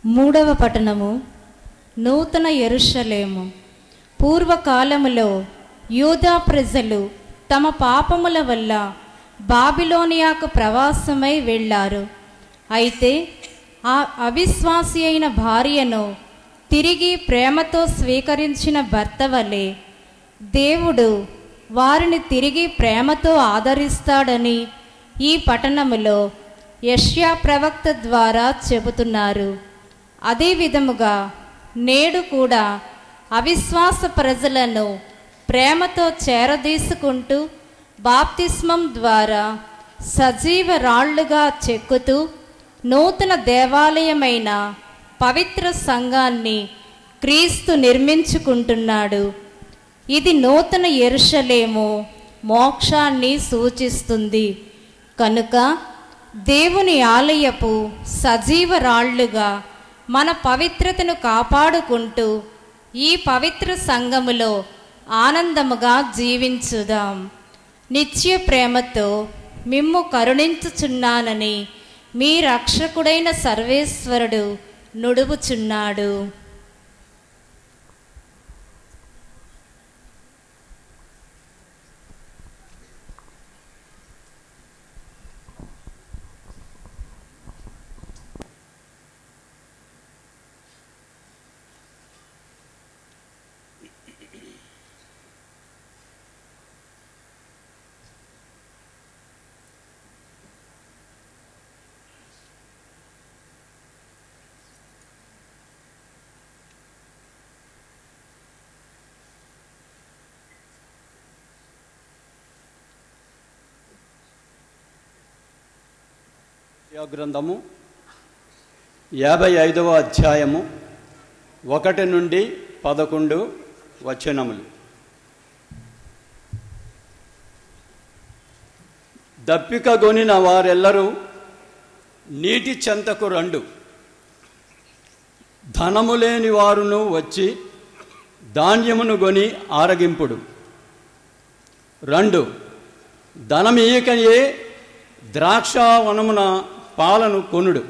మూడవ పట్టణము. నూతన యెరూషలేము. పూర్వకాలములో యూదా ప్రజలు తమ పాపముల వల్ల బాబిలోనియాకు ప్రవాసమై వెళ్ళారు. అయితే ఆ అవిశ్వాసి అయిన భార్యను తిరిగి ప్రేమతో స్వీకరించిన భర్త వలె దేవుడు వారిని తిరిగి ప్రేమతో ఆదరిస్తాడని ఈ పట్టణములో యెషయా ప్రవక్త ద్వారా చెబుతున్నారు. అదే విధముగా నేడు కూడా అవిశ్వాస ప్రజలను ప్రేమతో చేరదీసుకుంటూ బాప్తిస్మం ద్వారా సజీవ రాళ్లుగా చెక్కుతూ నూతన దేవాలయమైన పవిత్ర సంఘాన్ని క్రీస్తు నిర్మించుకుంటున్నాడు. ఇది నూతన యెరూషలేము మోక్షాన్ని సూచిస్తుంది. కనుక దేవుని ఆలయపు సజీవ రాళ్లుగా మన పవిత్రతను కాపాడుకుంటూ ఈ పవిత్ర సంఘములో ఆనందముగా జీవించుదాం. నిత్య ప్రేమతో మిమ్ము కరుణించుచున్నానని మీ రక్షకుడైన సర్వేశ్వరుడు నుడువుచున్నాడు. గ్రంథము 55వ అధ్యాయము 1 నుండి 11 వచనములు. దప్పిక గొనిన వారెల్లరూ నీటి చెంతకు రండు, ధనము లేని వారును వచ్చి ధాన్యమును గొని ఆరగింపుడు. రండు, ధనమీయకయే ద్రాక్షావనమున పాలను కొనుడు.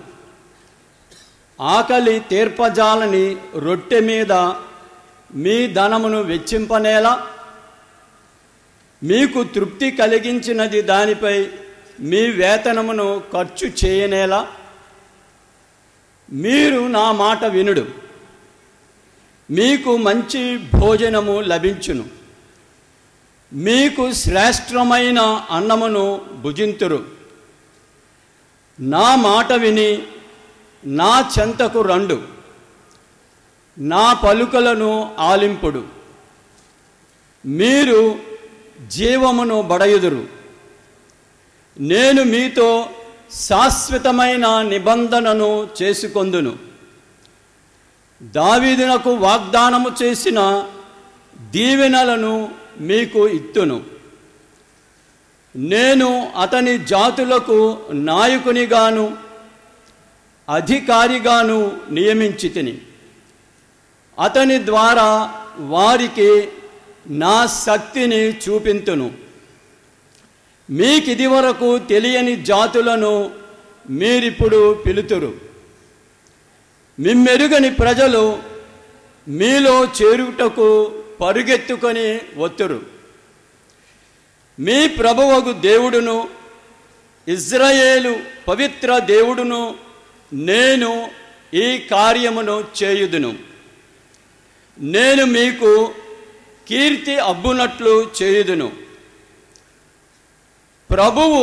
ఆకలి తీర్పజాలని రొట్టె మీద మీ ధనమును వెచ్చింపనేలా? మీకు తృప్తి కలిగించినది దానిపై మీ వేతనమును ఖర్చు చేయనేలా? మీరు నా మాట వినుడు, మీకు మంచి భోజనము లభించును, మీకు శ్రేష్టమైన అన్నమును భుజింతురు. నా మాట విని నా చెంతకు రండు, నా పలుకలను ఆలింపుడు. మీరు జీవమును బడయుదురు. నేను మీతో శాశ్వతమైన నిబంధనను చేసుకొందును. దావీదునకు వాగ్దానము చేసిన దీవెనలను మీకు ఇత్తును. నేను అతని జాతులకు నాయకునిగాను అధికారిగాను నియమించితిని. అతని ద్వారా వారికి నా శక్తిని చూపింతును. మీకిదివరకు తెలియని జాతులను మీరిప్పుడు పిలుతురు. మిమ్మెరుగని ప్రజలు మీలో చేరుటకు పరుగెత్తుకొని వత్తురు. మీ ప్రభువగు దేవుడును ఇజ్రాయేలు పవిత్ర దేవుడును నేను ఈ కార్యమును చేయుదును. నేను మీకు కీర్తి అబ్బునట్లు చేయుదును. ప్రభువు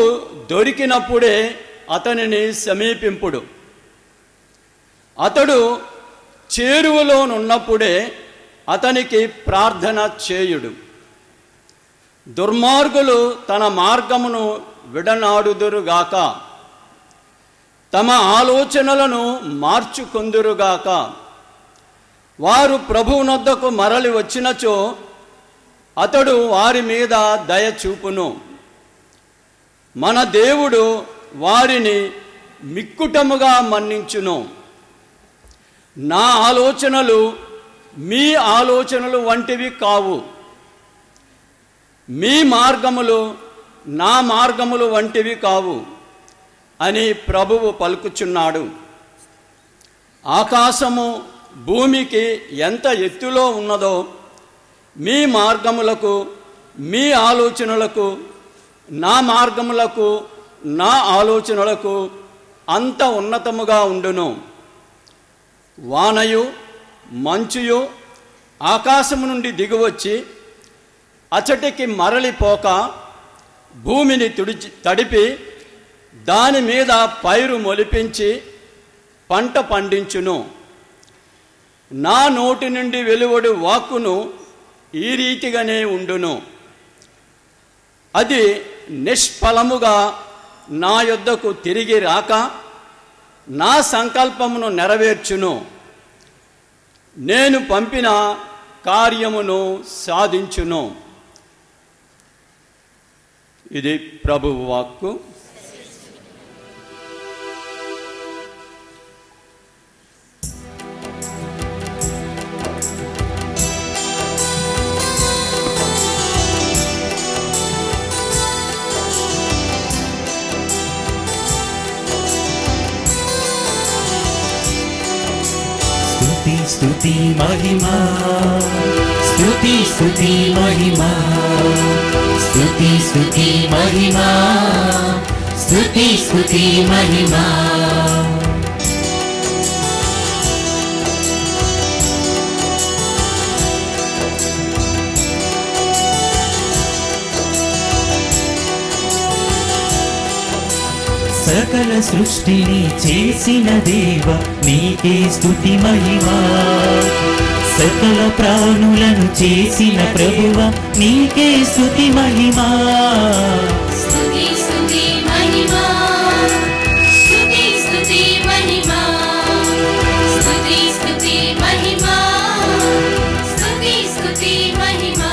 దొరికినప్పుడే అతనిని సమీపింపుడు. అతడు చేరువలోనున్నప్పుడే అతనికి ప్రార్థన చేయుడు. దుర్మార్గులు తన మార్గమును విడనాడుదురుగాక, తమ ఆలోచనలను మార్చుకొందురుగాక. వారు ప్రభువునొద్దకు మరలి వచ్చినచో అతడు వారి మీద దయ చూపును. మన దేవుడు వారిని మిక్కుటముగా మన్నించును. నా ఆలోచనలు మీ ఆలోచనలు వంటివి కావు, మీ మార్గములు నా మార్గములు వంటివి కావు అని ప్రభువు పలుకుచున్నాడు. ఆకాశము భూమికి ఎంత ఎత్తులో ఉన్నదో మీ మార్గములకు మీ ఆలోచనలకు నా మార్గములకు నా ఆలోచనలకు అంత ఉన్నతముగా ఉండును. వానయు మంచుయు ఆకాశము నుండి దిగువచ్చి అచటికి మరలిపోక భూమిని తడిపి దాని మీద పైరు మొలిపించి పంట పండించును. నా నోటి నుండి వెలువడు వాక్కును ఈ రీతిగానే ఉండును. అది నిష్ఫలముగా నా యొద్దకు తిరిగి రాక నా సంకల్పమును నెరవేర్చును. నేను పంపిన కార్యమును సాధించును. ఇది ప్రభువు వాక్కు. స్తుతి మహిమా, స్తుతి స్తుతి మహిమా, స్తుతి స్తుతి మహిమా, స్తుతి స్తుతి మహిమా. సకల సృష్టిని చేసిన దేవ నీకే స్తుతి మహిమా. సకల ప్రాణులను చేసిన ప్రభువ నీకే స్తుతి మహిమా. స్తుతి స్తుతి మహిమా, స్తుతి స్తుతి మహిమా, స్తుతి స్తుతి మహిమా, స్తుతి స్తుతి మహిమా.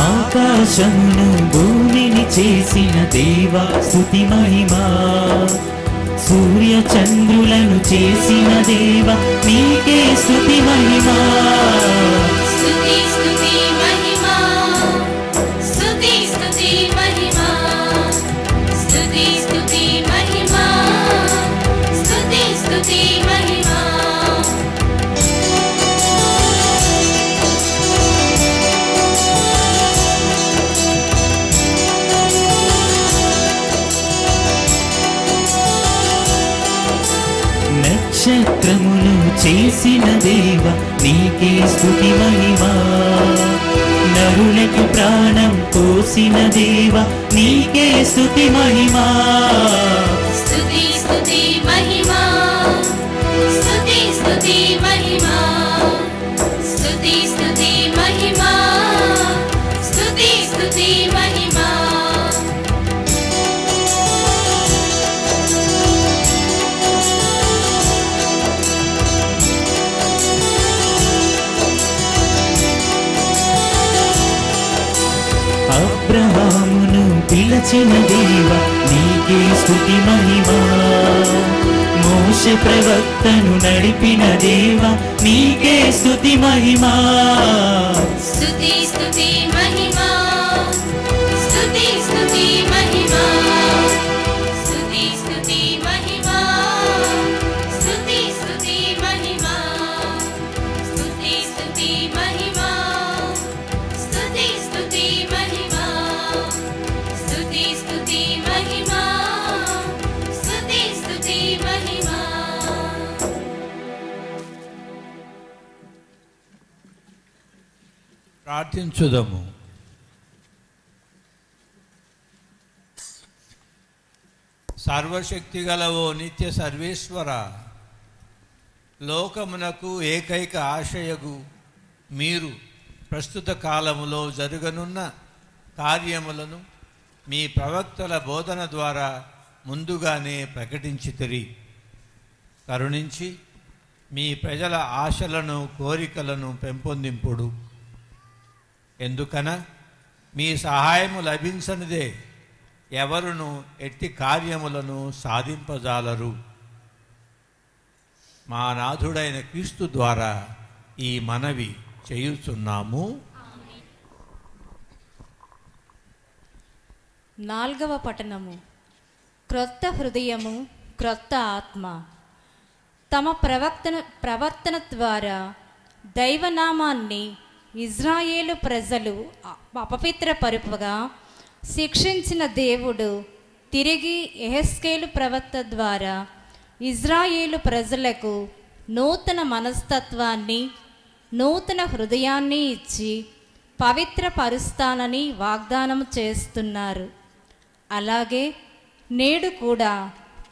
ఆకాశమును భూమిని చేసిన దేవా స్తుతి మహిమా. సూర్య చంద్రులను చేసిన దేవా నీకే స్తుతి మహిమా. స్తుతి స్తుతి మహిమా, స్తుతి స్తుతి మహిమా, స్తుతి స్తుతి మహిమా, స్తుతి స్తుతి మహిమా. నక్షత్రములు చేసిన దేవ నీకే స్తుతి మహిమా. నరులకు ప్రాణం పోసిన దేవ నీకే స్తుతి మహిమా. స్తుతి స్తుతి మహిమా, స్తుతి స్తుతి మహిమా, స్తుతి స్తుతి మహిమా, స్తుతి స్తుతి మహిమా. అబ్రహామును పిలచిన దేవ నీకే స్తుతి మహిమా. మోషే ప్రవక్తను నడిపిన దేవ నీకే స్తుతి మహిమా. స్తుతి స్తుతి మహిమా, స్తుతి స్తుతి మహిమా, స్తుతి స్తుతి మహిమా, స్తుతి స్తుతి మహిమా, స్తుతి స్తుతి మహిమా, స్తుతి స్తుతి మహిమా, స్తుతి స్తుతి మహిమా, స్తుతి స్తుతి మహిమా. ప్రార్థించుదము. సర్వశక్తి గలవో నిత్య సర్వేశ్వర, లోకమునకు ఏకైక ఆశయగు మీరు ప్రస్తుత కాలములో జరగనున్న కార్యములను మీ ప్రవక్తల బోధన ద్వారా ముందుగానే ప్రకటించితిరి. కరుణించి మీ ప్రజల ఆశలను కోరికలను పెంపొందింపుడు. ఎందుకన మీ సహాయము లభించనిదే ఎవరును ఎట్టి కార్యములను సాధింపజాలరు. మా నాథుడైన క్రీస్తు ద్వారా ఈ మనవి చేయుచున్నాము. 4వ పఠనము. క్రొత్త హృదయము, క్రొత్త ఆత్మ. తమ ప్రవర్తన ద్వారా దైవనామాన్ని ఇజ్రాయేలు ప్రజలు అపవిత్రపరుపుగా శిక్షించిన దేవుడు తిరిగి యెహెజ్కేలు ప్రవక్త ద్వారా ఇజ్రాయేలు ప్రజలకు నూతన మనస్తత్వాన్ని, నూతన హృదయాన్ని ఇచ్చి పవిత్రపరుస్తానని వాగ్దానం చేస్తున్నారు. అలాగే నేడు కూడా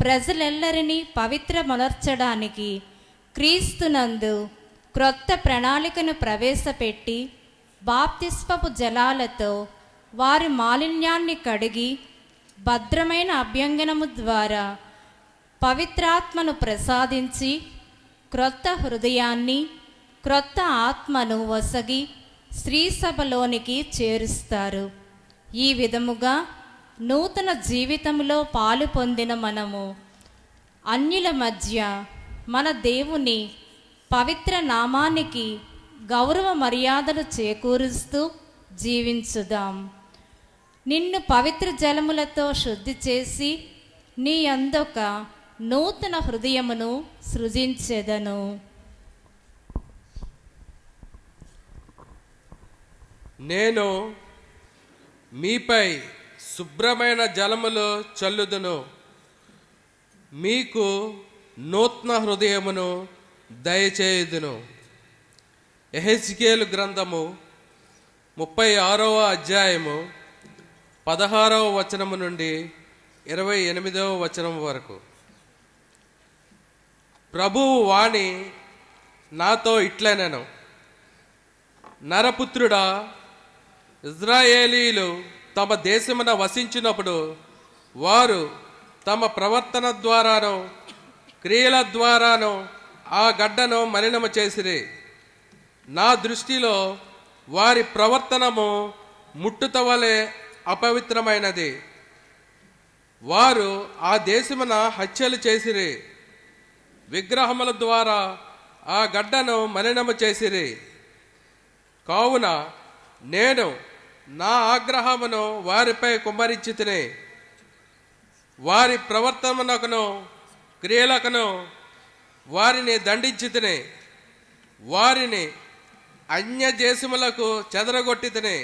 ప్రజలెల్లరినీ పవిత్రమనర్చడానికి క్రీస్తునందు క్రొత్త ప్రణాళికను ప్రవేశపెట్టి బాప్తిస్మపు జలాలతో వారి మాలిన్యాన్ని కడిగి భద్రమైన అభ్యంగనము ద్వారా పవిత్రాత్మను ప్రసాదించి క్రొత్త హృదయాన్ని, క్రొత్త ఆత్మను వసగి శ్రీసభలోనికి చేరుస్తారు. ఈ విధముగా నూతన జీవితంలో పాలు పొందిన మనము అన్యుల మధ్య మన దేవుని పవిత్ర నామానికి గౌరవ మర్యాదలు చేకూరుస్తూ జీవించుదాం. నిన్ను పవిత్ర జలములతో శుద్ధి చేసి నీ అందొక నూతన హృదయమును సృజించెదను. నేను మీపై శుభ్రమైన జలములు చల్లుదును, మీకు నూతన హృదయమును దయచేయుదును. యెహెజ్కేలు గ్రంథము 36వ అధ్యాయము 16వ వచనము నుండి 28వ వచనం వరకు. ప్రభువు వాణి నాతో ఇట్లనెను, నరపుత్రుడా, ఇజ్రాయేలీలు తమ దేశమున వసించినప్పుడు వారు తమ ప్రవర్తన ద్వారాను క్రియల ద్వారాను ఆ గడ్డను మలినము చేసిరి. నా దృష్టిలో వారి ప్రవర్తనము ముట్టుత వలె అపవిత్రమైనది. వారు ఆ దేశమున హత్యలు చేసిరి, విగ్రహముల ద్వారా ఆ గడ్డను మలినము చేసిరి. కావున నేను నా ఆగ్రహమును వారిపై కుమ్మరించితిని. వారి ప్రవర్తనకును క్రియలకును వారిని దండించితిని. వారిని అన్యదేశములకు చెదరగొట్టితిని.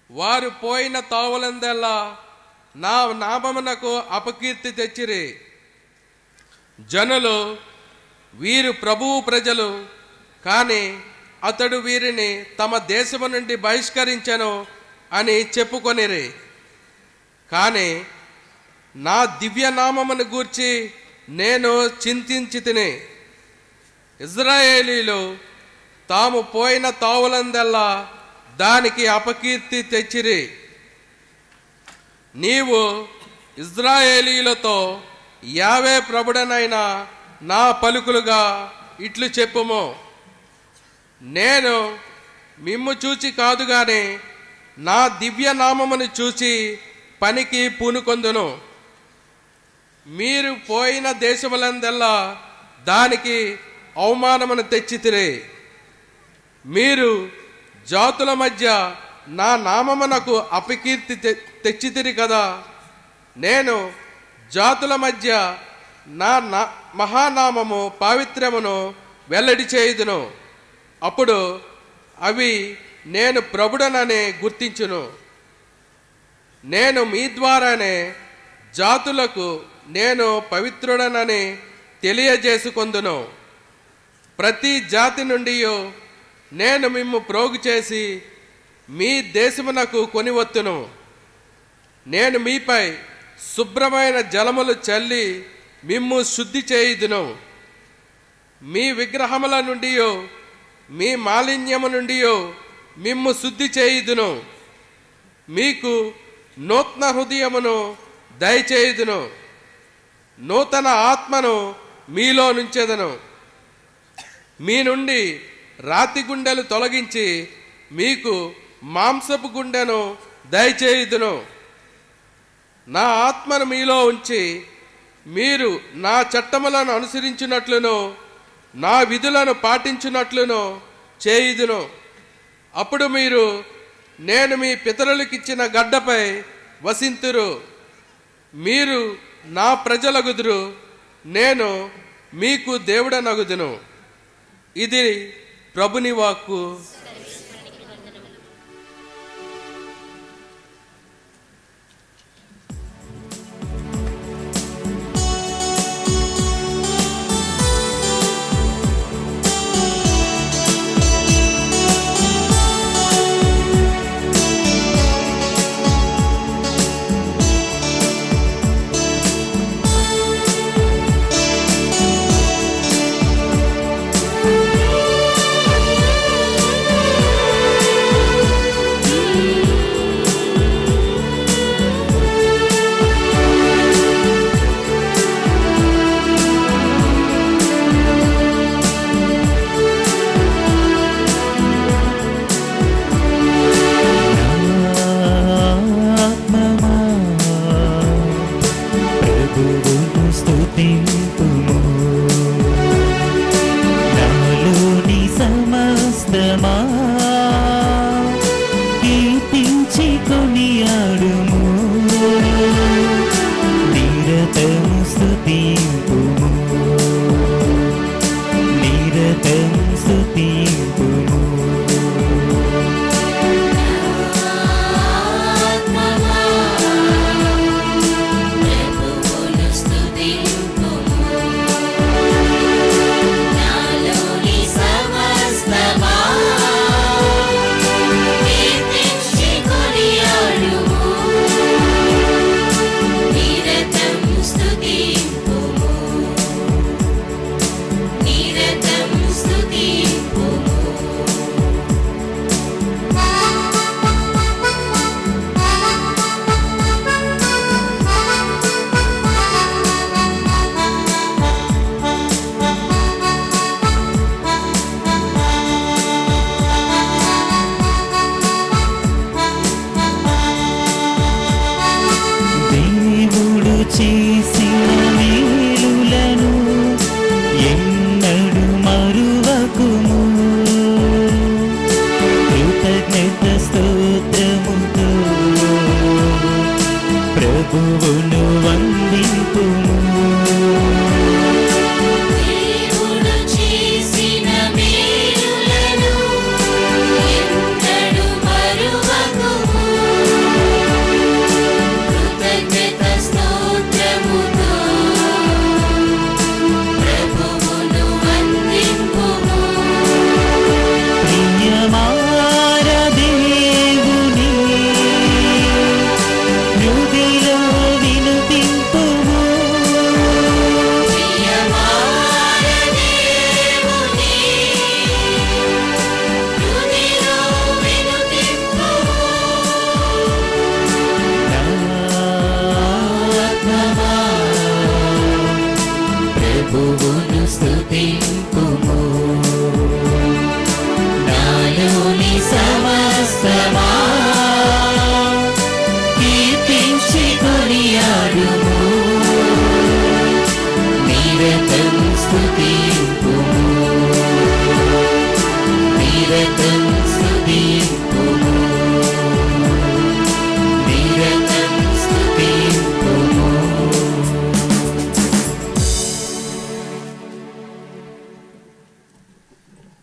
వారు పోయిన తావులందెల్లా నా నామమునకు అపకీర్తి తెచ్చిరి. జనులు, వీరు ప్రభువు ప్రజలు, కానీ అతడు వీరిని తమ దేశము నుండి బహిష్కరించెను అని చెప్పుకొనిరి. కానీ నా దివ్యనామమును గూర్చి నేను చింతించితిని. ఇజ్రాయేలీలు తాము పోయిన తావులందెల్లా దానికి అపకీర్తి తెచ్చిరి. నీవు ఇజ్రాయేలీలతో యావే ప్రభుడనైన నా పలుకులుగా ఇట్లు చెప్పుము, నేను మిమ్ము చూచి కాదు గాని నా దివ్య నామమును చూచి పనికి పూనుకొందును. మీరు పోయిన దేశములందెల్లా దానికి అవమానమును తెచ్చితిరి. మీరు జాతుల మధ్య నా నామమునకు అపకీర్తి తెచ్చితిరి కదా. నేను జాతుల మధ్య నా మహానామము పావిత్ర్యమును వెల్లడి చేయుదును. అప్పుడు అవి నేను ప్రభుడనని గుర్తించును. నేను మీ ద్వారానే జాతులకు నేను పవిత్రుడనని తెలియజేసుకొందును. ప్రతి జాతి నుండి నేను మిమ్ము ప్రోగు చేసి మీ దేశమునకు కొనివత్తును. నేను మీపై శుభ్రమైన జలములు చల్లి మిమ్ము శుద్ధి చేయుదును. మీ విగ్రహముల నుండి మీ మాలిన్యము నుండి మిమ్ము శుద్ధి చేయుదును. మీకు నూతన హృదయమును దయచేయుదును. నూతన ఆత్మను మీలో నుంచెదను. మీ నుండి రాతి గుండెలు తొలగించి మీకు మాంసపు గుండెను దయచేయుదును. నా ఆత్మను మీలో ఉంచి మీరు నా చట్టములను అనుసరించినట్లును నా విధులను పాటించున్నట్లును చేయుదును. అప్పుడు మీరు నేను మీ పితరులకిచ్చిన గడ్డపై వసింతురు. మీరు నా ప్రజలగుదురు, నేను మీకు దేవుడనగుదును. ఇది ప్రభుని వాక్కు.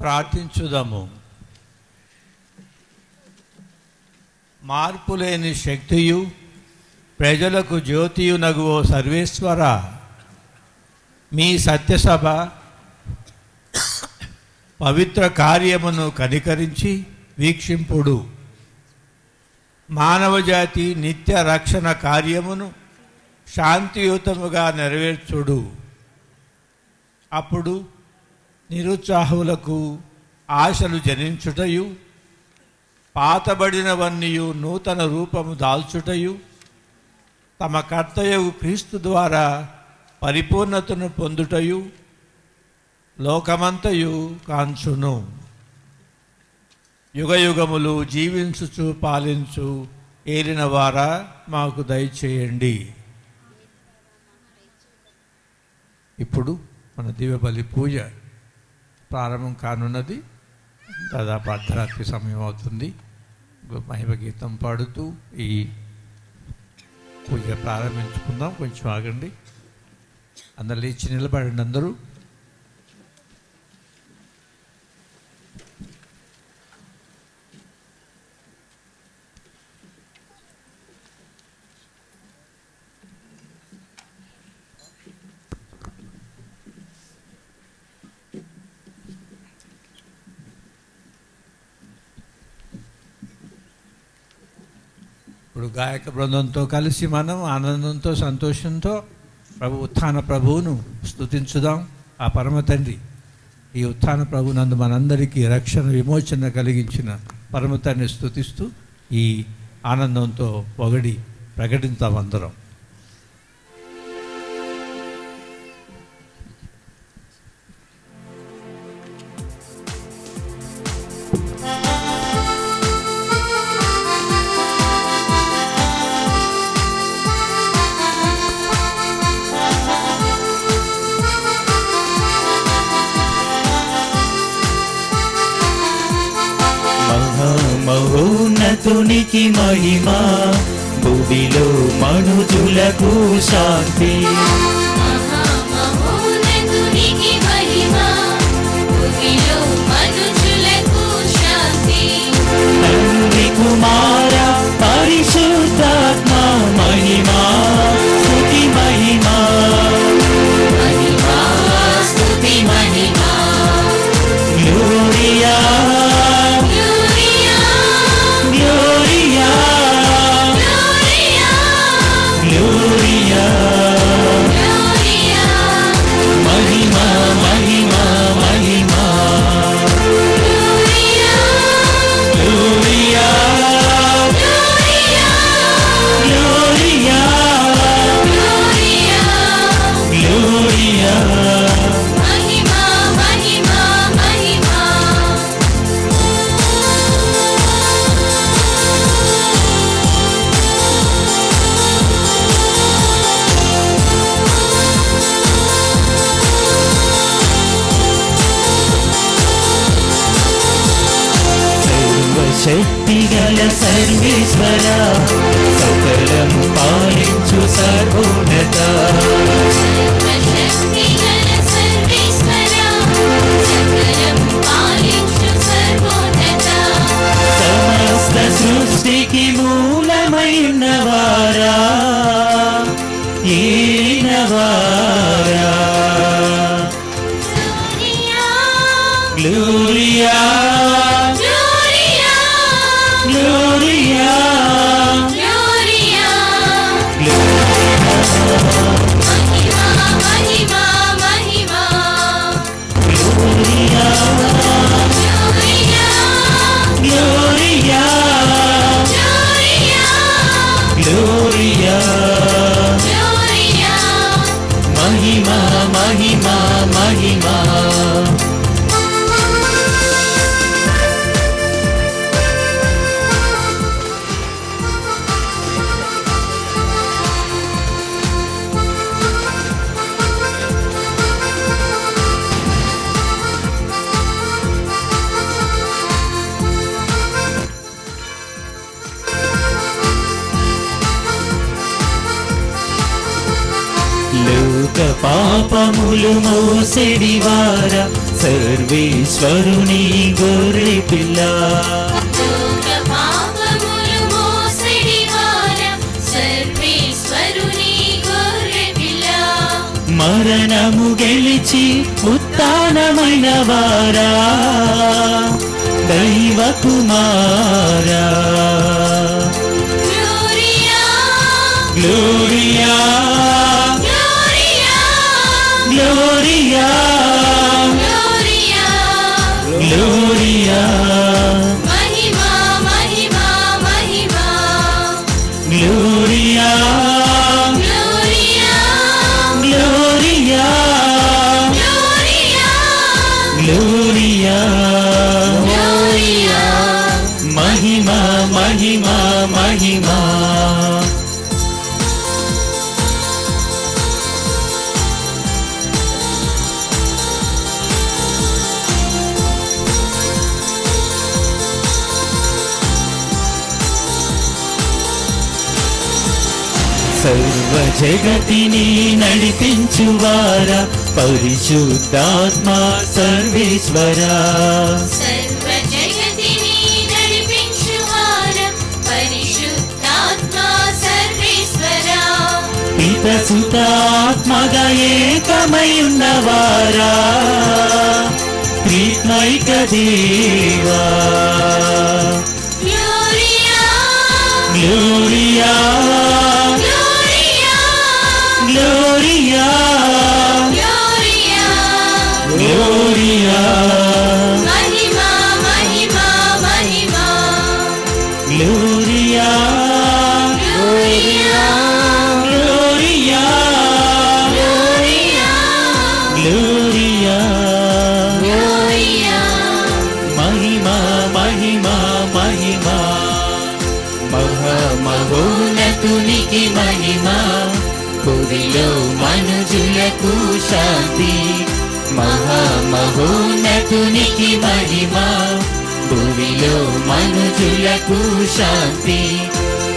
ప్రార్థించుదాము. మార్పులేని శక్తియు ప్రజలకు జ్యోతియు నగువో సర్వేశ్వర, మీ సత్యసభ పవిత్ర కార్యమును కనికరించి వీక్షింపుడు. మానవజాతి నిత్య రక్షణ కార్యమును శాంతియుతముగా నెరవేర్చుడు. అప్పుడు నిరుత్సాహులకు ఆశలు జనించుటయు, పాతబడినవన్నీయు నూతన రూపము దాల్చుటయు, తమ కర్తయగు క్రీస్తు ద్వారా పరిపూర్ణతను పొందుటయు లోకమంతయు కాంచును. యుగయుగములు జీవించుచు పాలించు ఏలిన వారా మాకు దయచేయండి. ఇప్పుడు మన దివ్య బలి పూజ ప్రారంభం కానున్నది. దాదాపు అర్ధరాత్రి సమయం అవుతుంది. మహిమ గీతం పాడుతూ ఈ పూజ ప్రారంభించుకుందాం. కొంచెం ఆగండి. అందరు లేచి నిలబడండి. అందరూ ఇప్పుడు గాయక బృందంతో కలిసి మనం ఆనందంతో సంతోషంతో ఉత్థాన ప్రభువును స్తుతించుదాం. ఆ పరమ తండ్రి ఈ ఉత్థాన ప్రభునందు మనందరికీ రక్షణ విమోచన కలిగించిన పరమ తండ్రిని స్తుతిస్తూ ఈ ఆనందంతో పొగడి ప్రకటిద్దాం అందరం. మహోన్నతునికి మహిమ, భూమిలో మనుజులకు శాంతి. మహోన్నతునికి మహిమ, భూమిలో మనుజులకు శాంతి. తండ్రి కుమార పరిశుద్ధాత్మ మహిమ, స్తుతి మహిమ, మహిమ స్తుతి మహిమ. Gloria Gloria, Gloria, Mahima, Mahima, Mahima, Gloria, Gloria, Gloria, Gloria, Gloria, Mahima, Mahima, Mahima. శక్తిగల సర్వేశ్వర, సకలము పాలించు సర్వోన్నత. శక్తిగల సర్వేశ్వర, సకలము పాలించు సర్వోన్నత. సమస్త సృష్టికి మూలమైనవారా, ఏలినవారా. Gloria Gloria, Gloria, Mahima, Mahima, Mahima. Gloria, Gloria, Gloria, Gloria, Gloria, Gloria. Mahima, Mahima, Mahima. లోక పాపములు మోసెడివార, సర్వేశ్వరుని గొర్రె పిల్ల. లోక పాపములు మోసెడివార, సర్వేశ్వరుని గొర్రె పిల్ల. మరణము గెలిచి ఉత్థానమైన వారా, దైవ కుమారా. Gloria, Gloria, Gloria, Gloria, Gloria. Gloria, Mahima, Mahima, Mahima. Gloria, Gloria, Gloria, Gloria, Gloria, Mahima, Mahima, Mahima. సర్వ జగతిని నడిపించువారా పరిశుద్ధాత్మ సర్వేశ్వరా సర్వ జగతిని నడిపించువార పరిశుద్ధాత్మ సర్వేశ్వరా పిత సుతాత్మగా ఏకమై ఉన్నవారా త్రిత్వైక దేవా gloria gloria gloria gloria gloria gloria మహిమా మహిమా మహిమా gloria gloria gloria gloria gloria gloria మహిమా మహిమా మహిమా మహోన్నతునికి మహిమా భూమిలో మనుజులకు శాంతి మహోన్నతునికి మహిమా భూమిలో మనుజులకు శాంతి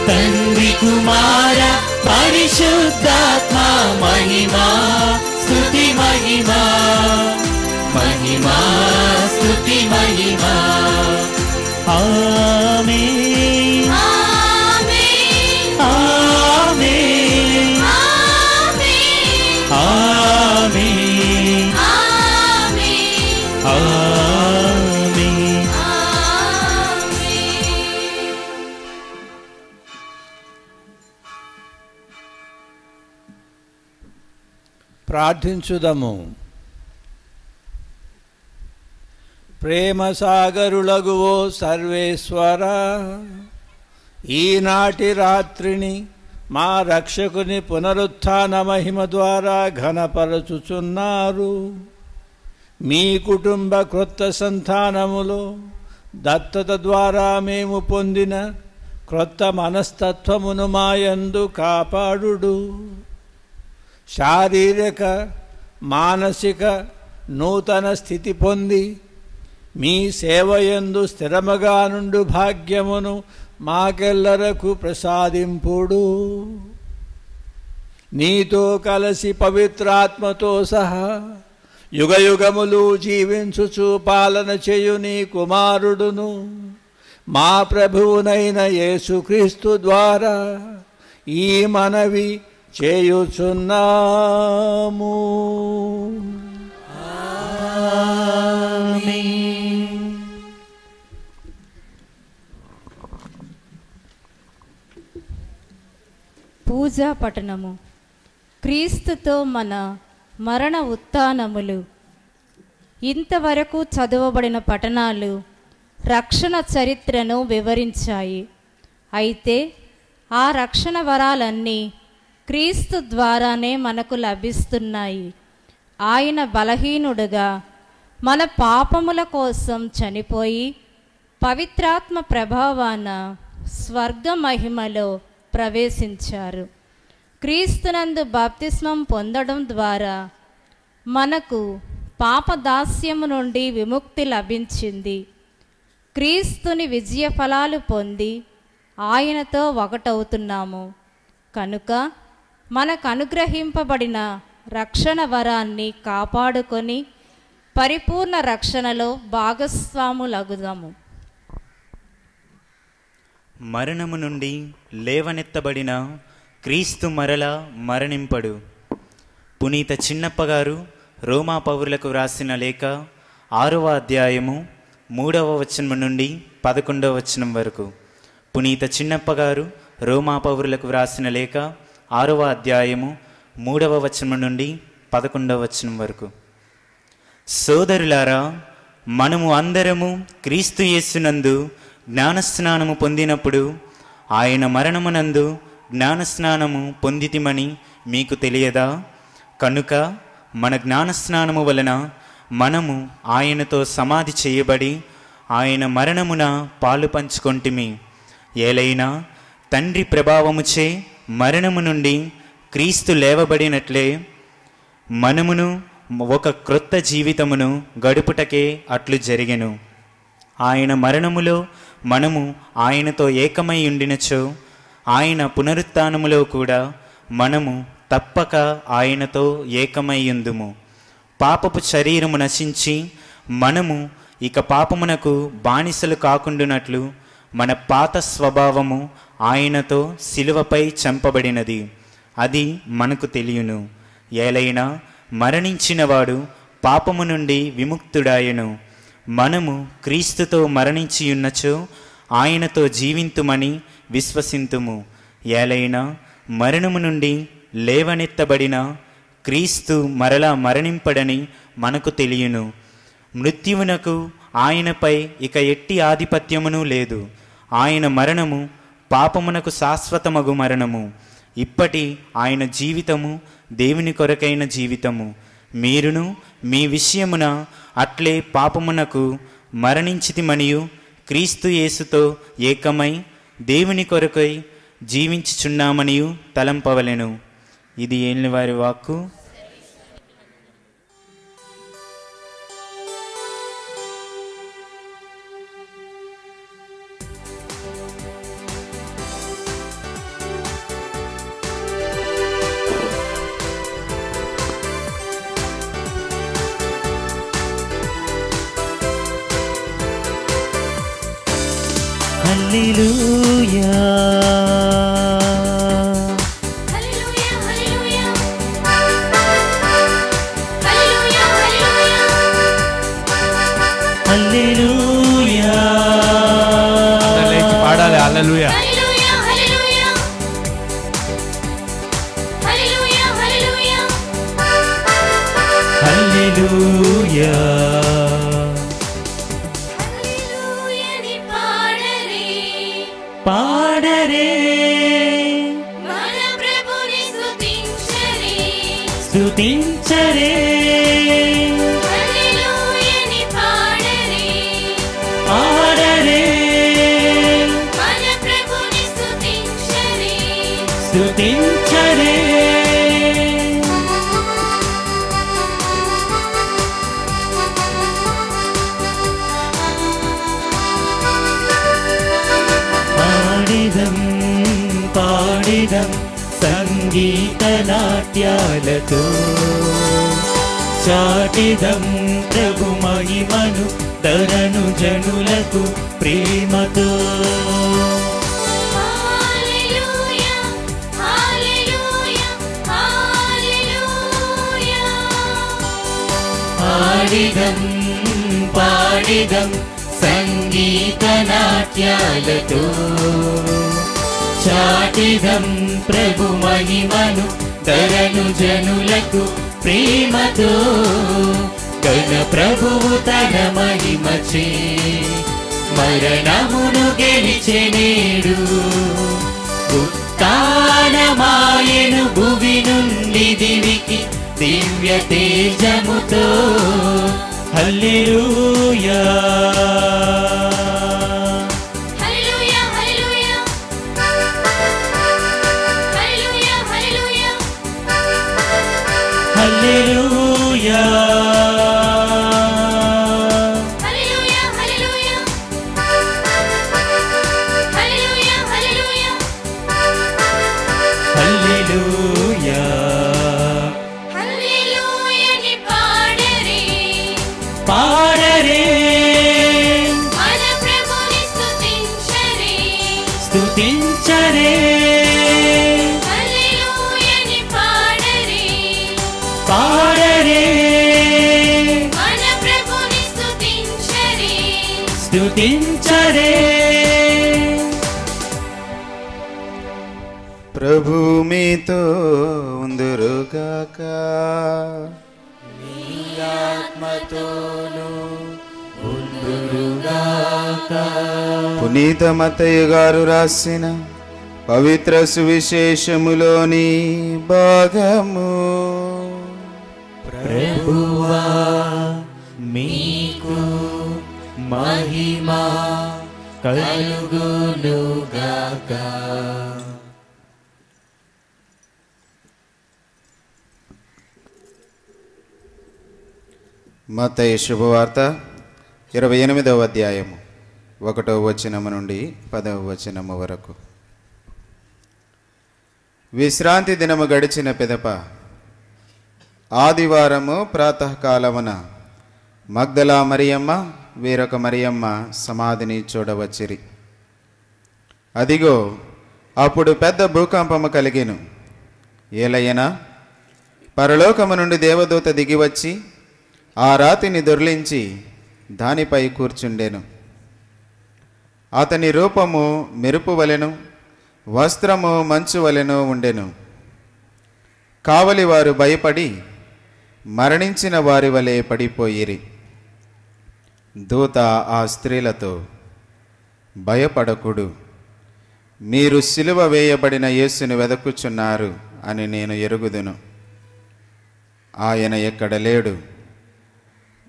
తండ్రి కుమార పరిశుద్ధాత్మ మహిమా స్తుతి మహిమా మహిమా స్తుతి మహిమా ఆమేన్ ఆమేన్ ఆమేన్ ఆమేన్ ఆమేన్ ఆమేన్ ఆమేన్ ప్రార్థించుదము. ప్రేమ సాగరులగువో సర్వేశ్వర, ఈనాటి రాత్రిని మా రక్షకుని పునరుత్థాన మహిమ ద్వారా ఘనపరచుచున్నారు. మీ కుటుంబ క్రొత్త సంతానములో దత్తత ద్వారా మేము పొందిన క్రొత్త మనస్తత్వమును మాయందు కాపాడుడు. శారీరక మానసిక నూతన స్థితి పొంది మీ సేవయందు స్థిరముగా నుండు భాగ్యమును మాకెల్లరకు ప్రసాదింపుడు. నీతో కలిసి పవిత్రాత్మతో సహా యుగయుగములు జీవించుచు పాలన చేయు నీ కుమారుడును మా ప్రభువునైన యేసుక్రీస్తు ద్వారా ఈ మనవి చేయుచున్నాము. పూజా పఠనము. క్రీస్తుతో మన మరణ ఉత్థానములు. ఇంతవరకు చదవబడిన పఠనాలు రక్షణ చరిత్రను వివరించాయి. అయితే ఆ రక్షణ వరాలన్నీ క్రీస్తు ద్వారానే మనకు లభిస్తున్నాయి. ఆయన బలహీనుడుగా మన పాపముల కోసం చనిపోయి పవిత్రాత్మ ప్రభావాన స్వర్గ మహిమలో ప్రవేశించారు. క్రీస్తునందు బాప్తిస్మం పొందడం ద్వారా మనకు పాపదాస్యము నుండి విముక్తి లభించింది. క్రీస్తుని విజయ ఫలాలు పొంది ఆయనతో ఒకటవుతున్నాము. కనుక మనకు అనుగ్రహింపబడిన రక్షణ వరాన్ని కాపాడుకొని పరిపూర్ణ రక్షణలో భాగస్వాములగుదాము. మరణము నుండి లేవనెత్తబడిన క్రీస్తు మరల మరణింపడు. పునీత చిన్నప్ప గారు రోమా పౌరులకు వ్రాసిన లేఖ 6వ అధ్యాయము 3వ వచనం నుండి 11వ వచనం వరకు. పునీత చిన్నప్ప గారు రోమా పౌరులకు వ్రాసిన లేఖ 6వ అధ్యాయము 3వ వచనం నుండి 11వ వచనం వరకు. సోదరులారా, మనము అందరము క్రీస్తు యేసునందు జ్ఞానస్నానము పొందినప్పుడు ఆయన మరణమునందు జ్ఞానస్నానము పొందితిమని మీకు తెలియదా? కనుక మన జ్ఞానస్నానము వలన మనము ఆయనతో సమాధి చేయబడి ఆయన మరణమున పాలు పంచుకొంటిమి. ఏలైనా తండ్రి ప్రభావముచే మరణము నుండి క్రీస్తు లేవబడినట్లే మనమును ఒక క్రొత్త జీవితమును గడుపుటకే అట్లు జరిగెను. ఆయన మరణములో మనము ఆయనతో ఏకమై ఉండినచో ఆయన పునరుత్థానములో కూడా మనము తప్పక ఆయనతో ఏకమయ్యుందుము. పాపపు శరీరము నశించి మనము ఇక పాపమునకు బానిసలు కాకుండునట్లు మన పాత స్వభావము ఆయనతో శిలువపై చంపబడినది. అది మనకు తెలియను. ఏలైనా మరణించినవాడు పాపము నుండి విముక్తుడాయను. మనము క్రీస్తుతో మరణించియున్నచో ఆయనతో జీవింతుమని విశ్వసింతుము. ఏలైనా మరణము నుండి లేవనెత్తబడిన క్రీస్తు మరలా మరణింపడని మనకు తెలియను. మృత్యువునకు ఆయనపై ఇక ఎట్టి ఆధిపత్యమును లేదు. ఆయన మరణము పాపమునకు శాశ్వతమగు మరణము. ఇప్పటి ఆయన జీవితము దేవుని కొరకైన జీవితము. మీరును మీ విషయమున అట్లే పాపమునకు మరణించితిమనియు క్రీస్తు యేసుతో ఏకమై దేవుని కొరకై జీవించుచున్నామనియు తలంపవలెను. ఇది ఏలినవారి వాక్కు. హల్లెలూయా హల్లెలూయా హల్లెలూయా హల్లెలూయా హల్లెలూయా లేచి పాడాలి హల్లెలూయా. హల్లెలూయా హల్లెలూయా హల్లెలూయా హల్లెలూయా హల్లెలూయా హల్లెలూయాని పాడరే పాడరే మన ప్రభుని స్తుతించరే స్తుతించరే హల్లెలూయాని పాడరే పాడరే మన ప్రభుని స్తుతించరే స్తుతించరే పాడిదం పాడిదం సంగీత నాట్యాలతో చాటిదం ప్రభు మహిమను ధరను జనులకు ప్రేమతో హల్లెలూయా హల్లెలూయా హల్లెలూయా పాడిదం పాడిదం సంగీత నాట్యాలతో చాటిదం ప్రభు మహిమను ధరను జనులకు ప్రేమతో గణ ప్రభువు తన మహిమచే మరణమును గెలిచెనేడు ఉత్థానమాయెను భువి నుండి దివికి దివ్య తేజముతో హల్లెలూయా హల్లెలూయా హల్లెలూయా హల్లెలూయా హల్లెలూయా హల్లెలూయా హల్లెలూయా హల్లెలూయా హల్లెలూయా హల్లెలూయా హల్లెలూయా హల్లెలూయాని పాడరే పాడరే మన ప్రభుని స్తుతించరే స్తుతించరే హల్లెలూయాని పాడరే పాడరే మన ప్రభుని స్తుతించరే స్తుతించరే ప్రభు మీతో ఉందురుగాక. పునీత మత్తయ్య గారు రాసిన పవిత్ర సువిశేషములోని భాగము. ప్రభువా మీకు మహిమ కలుగునుగాక. మత్తయి శుభవార్త 28వ అధ్యాయము 1వ వచనము నుండి 10వ వచనము వరకు. విశ్రాంతి దినము గడిచిన పిదప ఆదివారము ప్రాతకాలమున మగ్దలా మరియమ్మ వేరొక మరియమ్మ సమాధిని చూడవచ్చిరి. అదిగో అప్పుడు పెద్ద భూకంపము కలిగెను. ఏలయనా పరలోకము నుండి దేవదూత దిగివచ్చి ఆ రాతిని దొర్లించి దానిపై కూర్చుండెను. అతని రూపము మెరుపు వలెను, వస్త్రము మంచు వలెను ఉండెను. కావలి వారు భయపడి మరణించిన వారి వలె పడిపోయిరి. దూత ఆ స్త్రీలతో, భయపడకుడు, మీరు సిలువ వేయబడిన యేసుని వెదకుచున్నారు అని నేను ఎరుగుదును. ఆయన ఎక్కడ లేడు,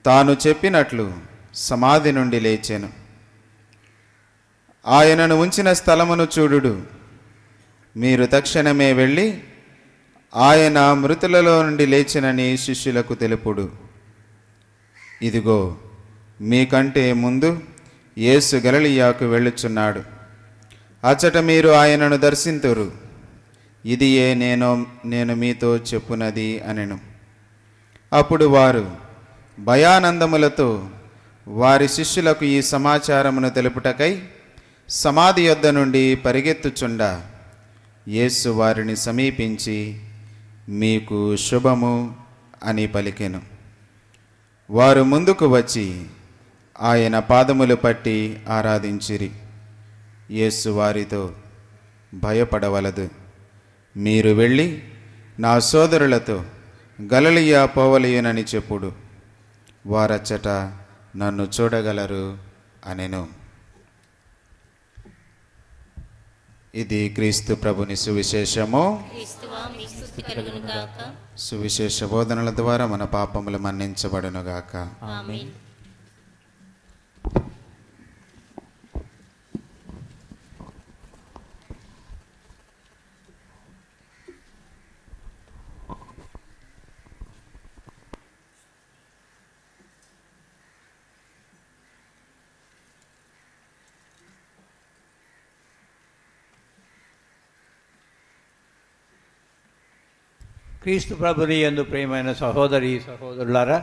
తాను చెప్పినట్లు సమాధి నుండి లేచెను. ఆయనను ఉంచిన స్థలమును చూడుడు. మీరు తక్షణమే వెళ్ళి ఆయన మృతులలో నుండి లేచినని శిష్యులకు తెలుపుడు. ఇదిగో మీకంటే ముందు యేసు గలిలయకు వెళ్ళుచున్నాడు. అచ్చట మీరు ఆయనను దర్శింతురు. ఇదియే నేను మీతో చెప్పునది అనెను. అప్పుడు వారు భయానందములతో వారి శిష్యులకు ఈ సమాచారమును తెలుపుటకై సమాధి యొద్ద నుండి పరిగెత్తుచుండా యేసు వారిని సమీపించి, మీకు శుభము అని పలికెను. వారు ముందుకు వచ్చి ఆయన పాదములు పట్టి ఆరాధించిరి. యేసు వారితో, భయపడవలదు, మీరు వెళ్ళి నా సోదరులతో గలిలయ పోవలయునని చెప్పుడు. వారచ్చట నన్ను చూడగలరు అనెను. ఇది క్రీస్తు ప్రభుని సువిశేషము. సువిశేష బోధనల ద్వారా మన పాపములు మన్నించబడునుగాక. ఆమేన్. క్రీస్తు ప్రభుని యందు ప్రియమైన సహోదరి సహోదరులారా,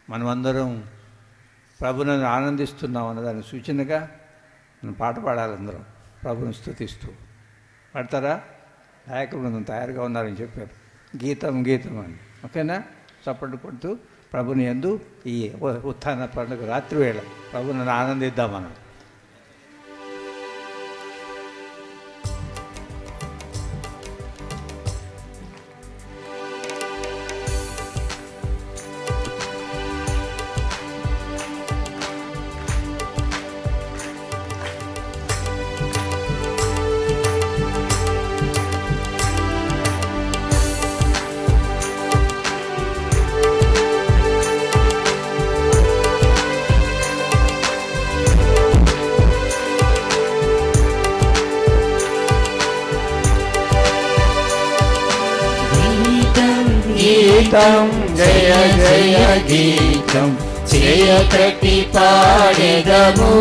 మనమందరం ప్రభుని ఆనందిస్తున్నాం అన్నదాని సూచనగా మనం పాట పాడాలి. అందరం ప్రభుని స్తుతిస్తూ పాడతారా? గాయక బృందం తయారుగా ఉన్నారని చెప్పారు. గీతం గీతం అని, ఓకేనా? చప్పట్లు కొడుతూ ప్రభుని యందు ఈ ఉత్థాన పండుగ రాత్రి వేళ ప్రభుని ఆనందిద్దాం మనం. గీతం జయ జయ గీతం చేయతటి పాడెదము.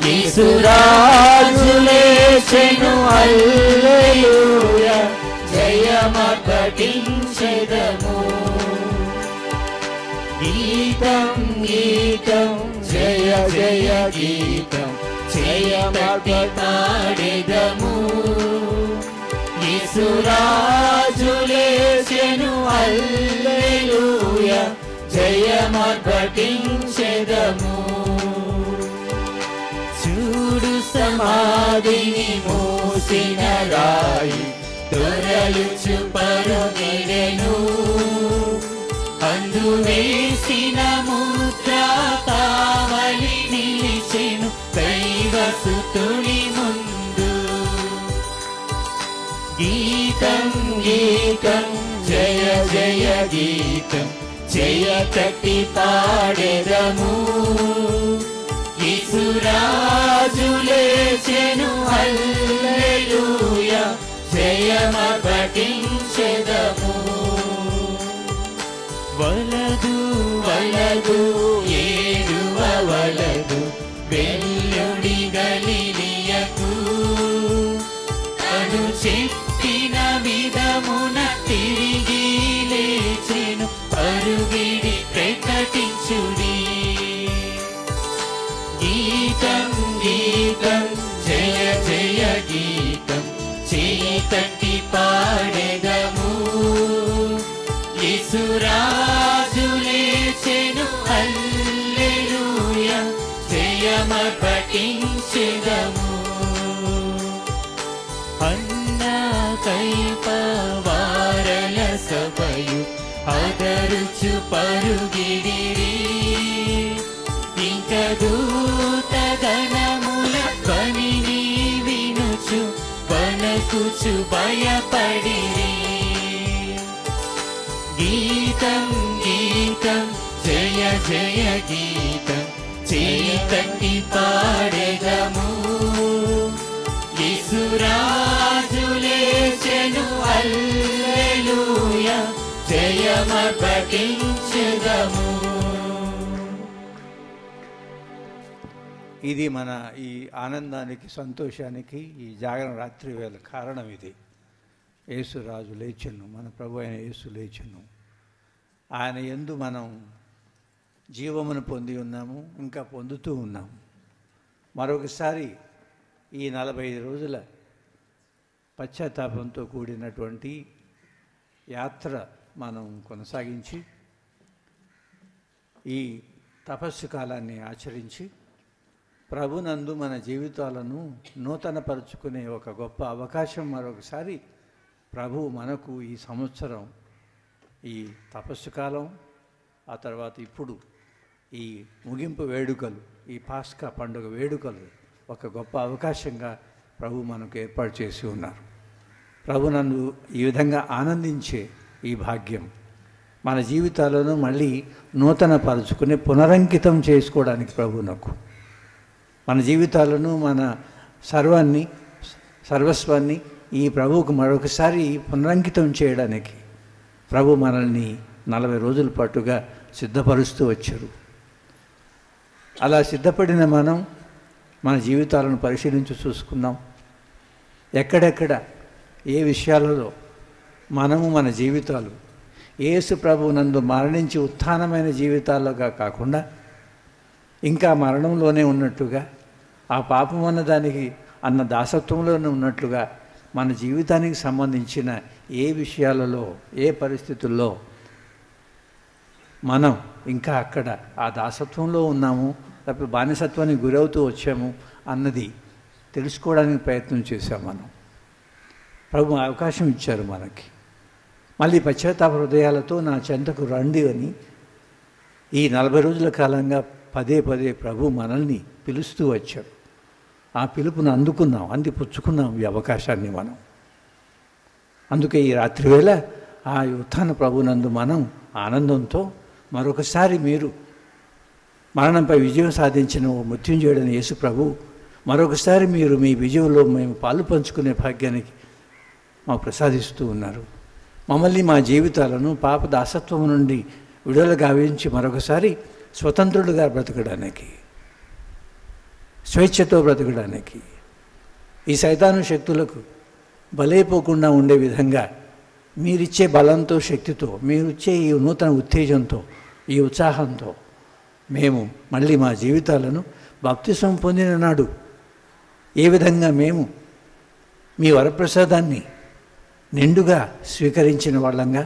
యేసురాజు లేచెను హల్లెలూయా జయమపటించెదము. గీతం గీతం జయ జయ గీతం చేయతటి పాడెదము. యేసురాజు లేచెను హల్లెలూయా జయమపటించెదము. చూడు సమాధిని మోసిన రాయి దొరలుచు పరుగెడెను. అందు వేసిన ముద్ర కావలి నిలిచెను దైవసుతుని ముందు. గీతం గీతం జయ జయ గీతం చేయతటి పాడెదము. యేసురాజు లేచెను హల్లెలూయా జయమపటించెదము. వలదు వలదు ఏడువ వలదు వెల్లుడి గలిలయకు. పరుగిడి ప్రకటించుడి. గీతం గీతం జయ జయ గీతం చేయి తట్టి పాడెదము. యేసురాజు లేచెను హల్లెలూయా జయమర్పటించెదము. అన్నా కైప వారల సభయు ఆదరుచు పరుగిడిరి. ఇంక దూత గణముల ధ్వనిని వినుచు వణకుచు భయపడిరి. గీతం గీతం జయ జయ గీతం చేయి తట్టి పాడెదము. యేసురాజు లేచెను హల్లెలూయా జయమర్పటించెదము. ఇది మన ఈ ఆనందానికి సంతోషానికి ఈ జాగరణ రాత్రి వేళ కారణం ఇది. యేసురాజు లేచెను, మన ప్రభు అయిన యేసు లేచెను. ఆయన యందు మనం జీవమును పొంది ఉన్నాము, ఇంకా పొందుతూ ఉన్నాము. మరొకసారి ఈ 45 రోజుల పశ్చాత్తాపంతో కూడినటువంటి యాత్ర మనం కొనసాగించి ఈ తపస్సు కాలాన్ని ఆచరించి ప్రభునందు మన జీవితాలను నూతనపరుచుకునే ఒక గొప్ప అవకాశం మరొకసారి ప్రభువు మనకు ఈ సంవత్సరం ఈ తపస్సు కాలం, ఆ తర్వాత ఇప్పుడు ఈ ముగింపు వేడుకలు, ఈ పాస్కా పండుగ వేడుకలు ఒక గొప్ప అవకాశంగా ప్రభు మనకు ఏర్పాటు చేసి ఉన్నారు. ప్రభునందు ఈ విధంగా ఆనందించే ఈ భాగ్యం మన జీవితాలను మళ్ళీ నూతనపరుచుకుని పునరంకితం చేసుకోవడానికి ప్రభువునకు మన జీవితాలను, మన సర్వస్వాన్ని ఈ ప్రభువుకు మరొకసారి పునరంకితం చేయడానికి ప్రభు మనల్ని 40 రోజుల పాటుగా సిద్ధపరుస్తూ వచ్చారు. అలా సిద్ధపడిన మనం మన జీవితాలను పరిశీలించి చూసుకుందాం. ఎక్కడెక్కడ ఏ విషయాలలో మనము మన జీవితాలు యేసు ప్రభువు నందు మరణించి ఉత్థానమైన జీవితాల్లోగా కాకుండా ఇంకా మరణంలోనే ఉన్నట్టుగా, ఆ పాపం అన్న దానికి అన్న దాసత్వంలోనే ఉన్నట్లుగా మన జీవితానికి సంబంధించిన ఏ విషయాలలో, ఏ పరిస్థితుల్లో మనం ఇంకా అక్కడ ఆ దాసత్వంలో ఉన్నాము, లేకపోతే బానిసత్వానికి గురవుతూ వచ్చాము అన్నది తెలుసుకోవడానికి ప్రయత్నం చేశాం. మనం ప్రభు అవకాశం ఇచ్చారు మనకి. మళ్ళీ పశ్చాత్తాప హృదయాలతో నా చెంతకు రండి అని ఈ 40 రోజుల కాలంగా పదే పదే ప్రభు మనల్ని పిలుస్తూ వచ్చాడు. ఆ పిలుపును అందుకున్నాం, అందిపుచ్చుకున్నాం ఈ అవకాశాన్ని మనం. అందుకే ఈ రాత్రివేళ ఆ ఉత్థాన ప్రభునందు మనం ఆనందంతో మరొకసారి మీరు మరణంపై విజయం సాధించిన ఓ మృత్యుంజయుడైన యేసు ప్రభు మరొకసారి మీరు మీ విజయంలో మేము పాలు పంచుకునే భాగ్యానికి మాకు ప్రసాదిస్తూ ఉన్నారు. మమ్మల్ని, మా జీవితాలను పాప దాసత్వం నుండి విడుదల గావించి మరొకసారి స్వతంత్రులుగా బ్రతకడానికి, స్వేచ్ఛతో బ్రతకడానికి, ఈ సైతాను శక్తులకు బలైపోకుండా ఉండే విధంగా మీరిచ్చే బలంతో, శక్తితో, మీరిచ్చే ఈ నూతన ఉత్తేజంతో, ఈ ఉత్సాహంతో మేము మళ్ళీ మా జీవితాలను బాప్తిసం పొందిన నాడు ఏ విధంగా మేము మీ వరప్రసాదాన్ని నిండుగా స్వీకరించిన వాళ్ళంగా,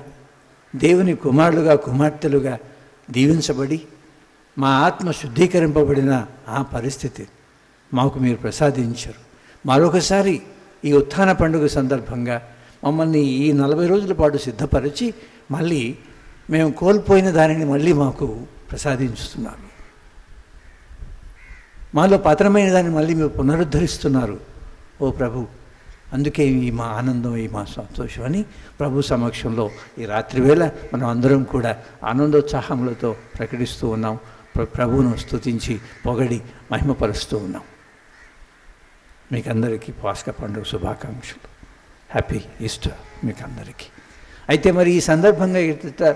దేవుని కుమారులుగా, కుమార్తెలుగా దీవించబడి మా ఆత్మ శుద్ధీకరింపబడిన ఆ పరిస్థితి మాకు మీరు ప్రసాదించారు. మరొకసారి ఈ ఉత్థాన పండుగ సందర్భంగా మమ్మల్ని ఈ 40 రోజుల పాటు సిద్ధపరిచి మళ్ళీ మేము కోల్పోయిన దానిని మళ్ళీ మాకు ప్రసాదించుతున్నారు. మాలో పతనమైన దాన్ని మళ్ళీ మీరు పునరుద్ధరిస్తున్నారు ఓ ప్రభు. అందుకే ఈ మా ఆనందం, ఈ మా సంతోషం అని ప్రభు సమక్షంలో ఈ రాత్రివేళ మనం అందరం కూడా ఆనందోత్సాహములతో ప్రకటిస్తూ ఉన్నాం. ప్రభువును స్తుతించి పొగడి మహిమపరుస్తూ ఉన్నాం. మీకు అందరికీ పాస్కా పండుగ శుభాకాంక్షలు. హ్యాపీ ఈస్టర్ మీకు అందరికీ. అయితే మరి ఈ సందర్భంగా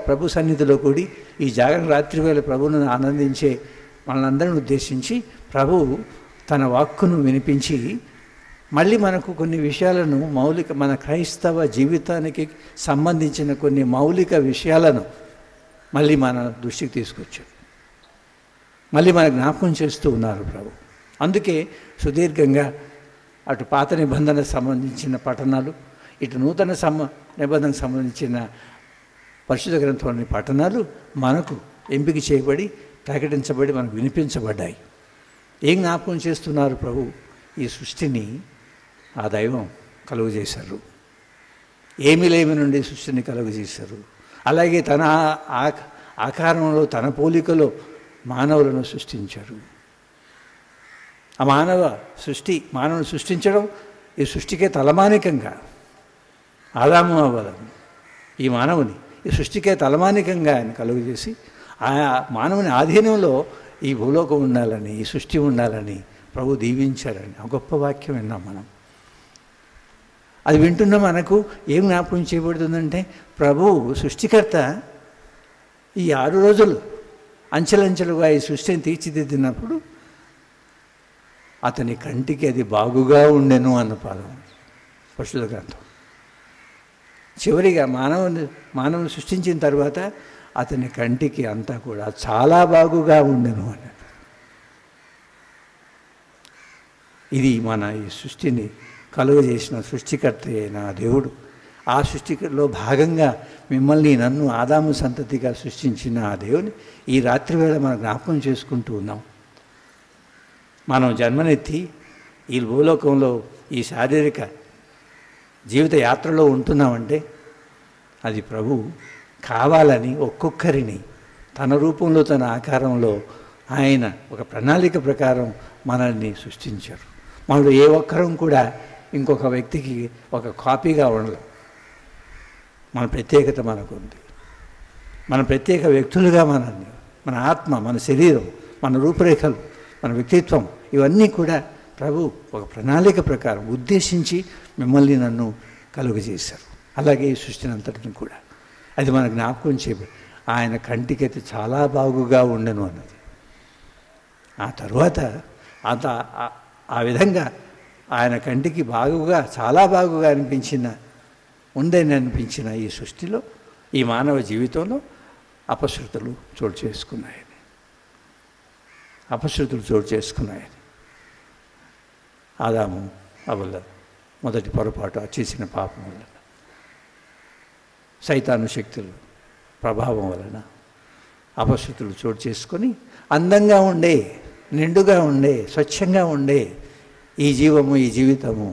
ప్రభు సన్నిధిలో కూడి ఈ జాగరణ రాత్రివేళ ప్రభువును ఆనందించే మనందరిని ఉద్దేశించి ప్రభువు తన వాక్కును వినిపించి మళ్ళీ మనకు కొన్ని విషయాలను మన క్రైస్తవ జీవితానికి సంబంధించిన కొన్ని మౌలిక విషయాలను మళ్ళీ మన దృష్టికి తీసుకొచ్చారు, మళ్ళీ మన జ్ఞాపకం చేస్తూ ఉన్నారు ప్రభు. అందుకే సుదీర్ఘంగా అటు పాత నిబంధనకు సంబంధించిన పఠనాలు, ఇటు నూతన నిబంధనకు సంబంధించిన పరిశుద్ధ గ్రంథంలోని పఠనాలు మనకు ఎంపిక చేయబడి ప్రకటించబడి మనకు వినిపించబడ్డాయి. ఏం జ్ఞాపకం చేస్తున్నారు ప్రభు? ఈ సృష్టిని ఆ దైవం కలుగజేశారు. ఏమీ లేమి నుండి సృష్టిని కలుగజేశారు. అలాగే తన ఆకారంలో తన పోలికలో మానవులను సృష్టించారు. ఆ మానవుని సృష్టించడం ఈ సృష్టికే తలమానికంగా ఆదాము అవ్వలను ఈ మానవుని ఈ సృష్టికే తలమానికంగా ఆయన కలుగజేసి ఆ మానవుని ఆధీనంలో ఈ భూలోకం ఉండాలని, ఈ సృష్టి ఉండాలని ప్రభు దీవించారని ఆ గొప్ప వాక్యం విన్నాం మనం. అది వింటున్న మనకు ఏం జ్ఞాపకం చేయబడుతుందంటే, ప్రభువు సృష్టికర్త ఈ 6 రోజులు అంచెలంచెలుగా ఈ సృష్టిని తీర్చిదిద్దినప్పుడు అతని కంటికి అది బాగుగా ఉండెను అన్న పదం పరిశుద్ధ గ్రంథం. చివరిగా మానవుని సృష్టించిన తర్వాత అతని కంటికి అంతా కూడా చాలా బాగుగా ఉండెను అన్నది. ఇది మన ఈ సృష్టిని కలుగజేసిన సృష్టికర్త అయిన దేవుడు. ఆ సృష్టిలో భాగంగా మిమ్మల్ని నన్ను ఆదాము సంతతిగా సృష్టించిన ఆ దేవుని ఈ రాత్రి వేళ మనం జ్ఞాపకం చేసుకుంటూ ఉన్నాం. మనం జన్మనెత్తి ఈ భూలోకంలో ఈ శారీరక జీవిత యాత్రలో ఉంటున్నామంటే అది ప్రభు కావాలని ఒక్కొక్కరిని తన రూపంలో తన ఆకారంలో ఆయన ఒక ప్రణాళిక ప్రకారం మనల్ని సృష్టించారు. మనలో ఏ ఒక్కరం కూడా ఇంకొక వ్యక్తికి ఒక కాపీగా ఉండలేం. మన ప్రత్యేకత మనకు ఉంది. మన ప్రత్యేక వ్యక్తులుగా మన ఆత్మ, మన శరీరం, మన రూపురేఖలు, మన వ్యక్తిత్వం ఇవన్నీ కూడా ప్రభు ఒక ప్రణాళిక ప్రకారం ఉద్దేశించి మిమ్మల్ని నన్ను కలుగజేశారు. అలాగే ఈ సృష్టిని అంతటిని కూడా అది మన జ్ఞాపకం చేయబడి ఆయన కంటికైతే చాలా బాగుగా ఉండను అన్నది. ఆ తరువాత ఆ విధంగా ఆయన కంటికి బాగుగా చాలా బాగుగా ఉందని అనిపించిన ఈ సృష్టిలో ఈ మానవ జీవితంలో అపశృతులు చోటు చేసుకున్నాయని ఆదాము అవ్వల మొదటి పొరపాటు చేసిన పాపం వలన, సైతాను శక్తులు ప్రభావం వలన అపశృతులు చోటు చేసుకొని అందంగా ఉండే, నిండుగా ఉండే, స్వచ్ఛంగా ఉండే ఈ జీవితము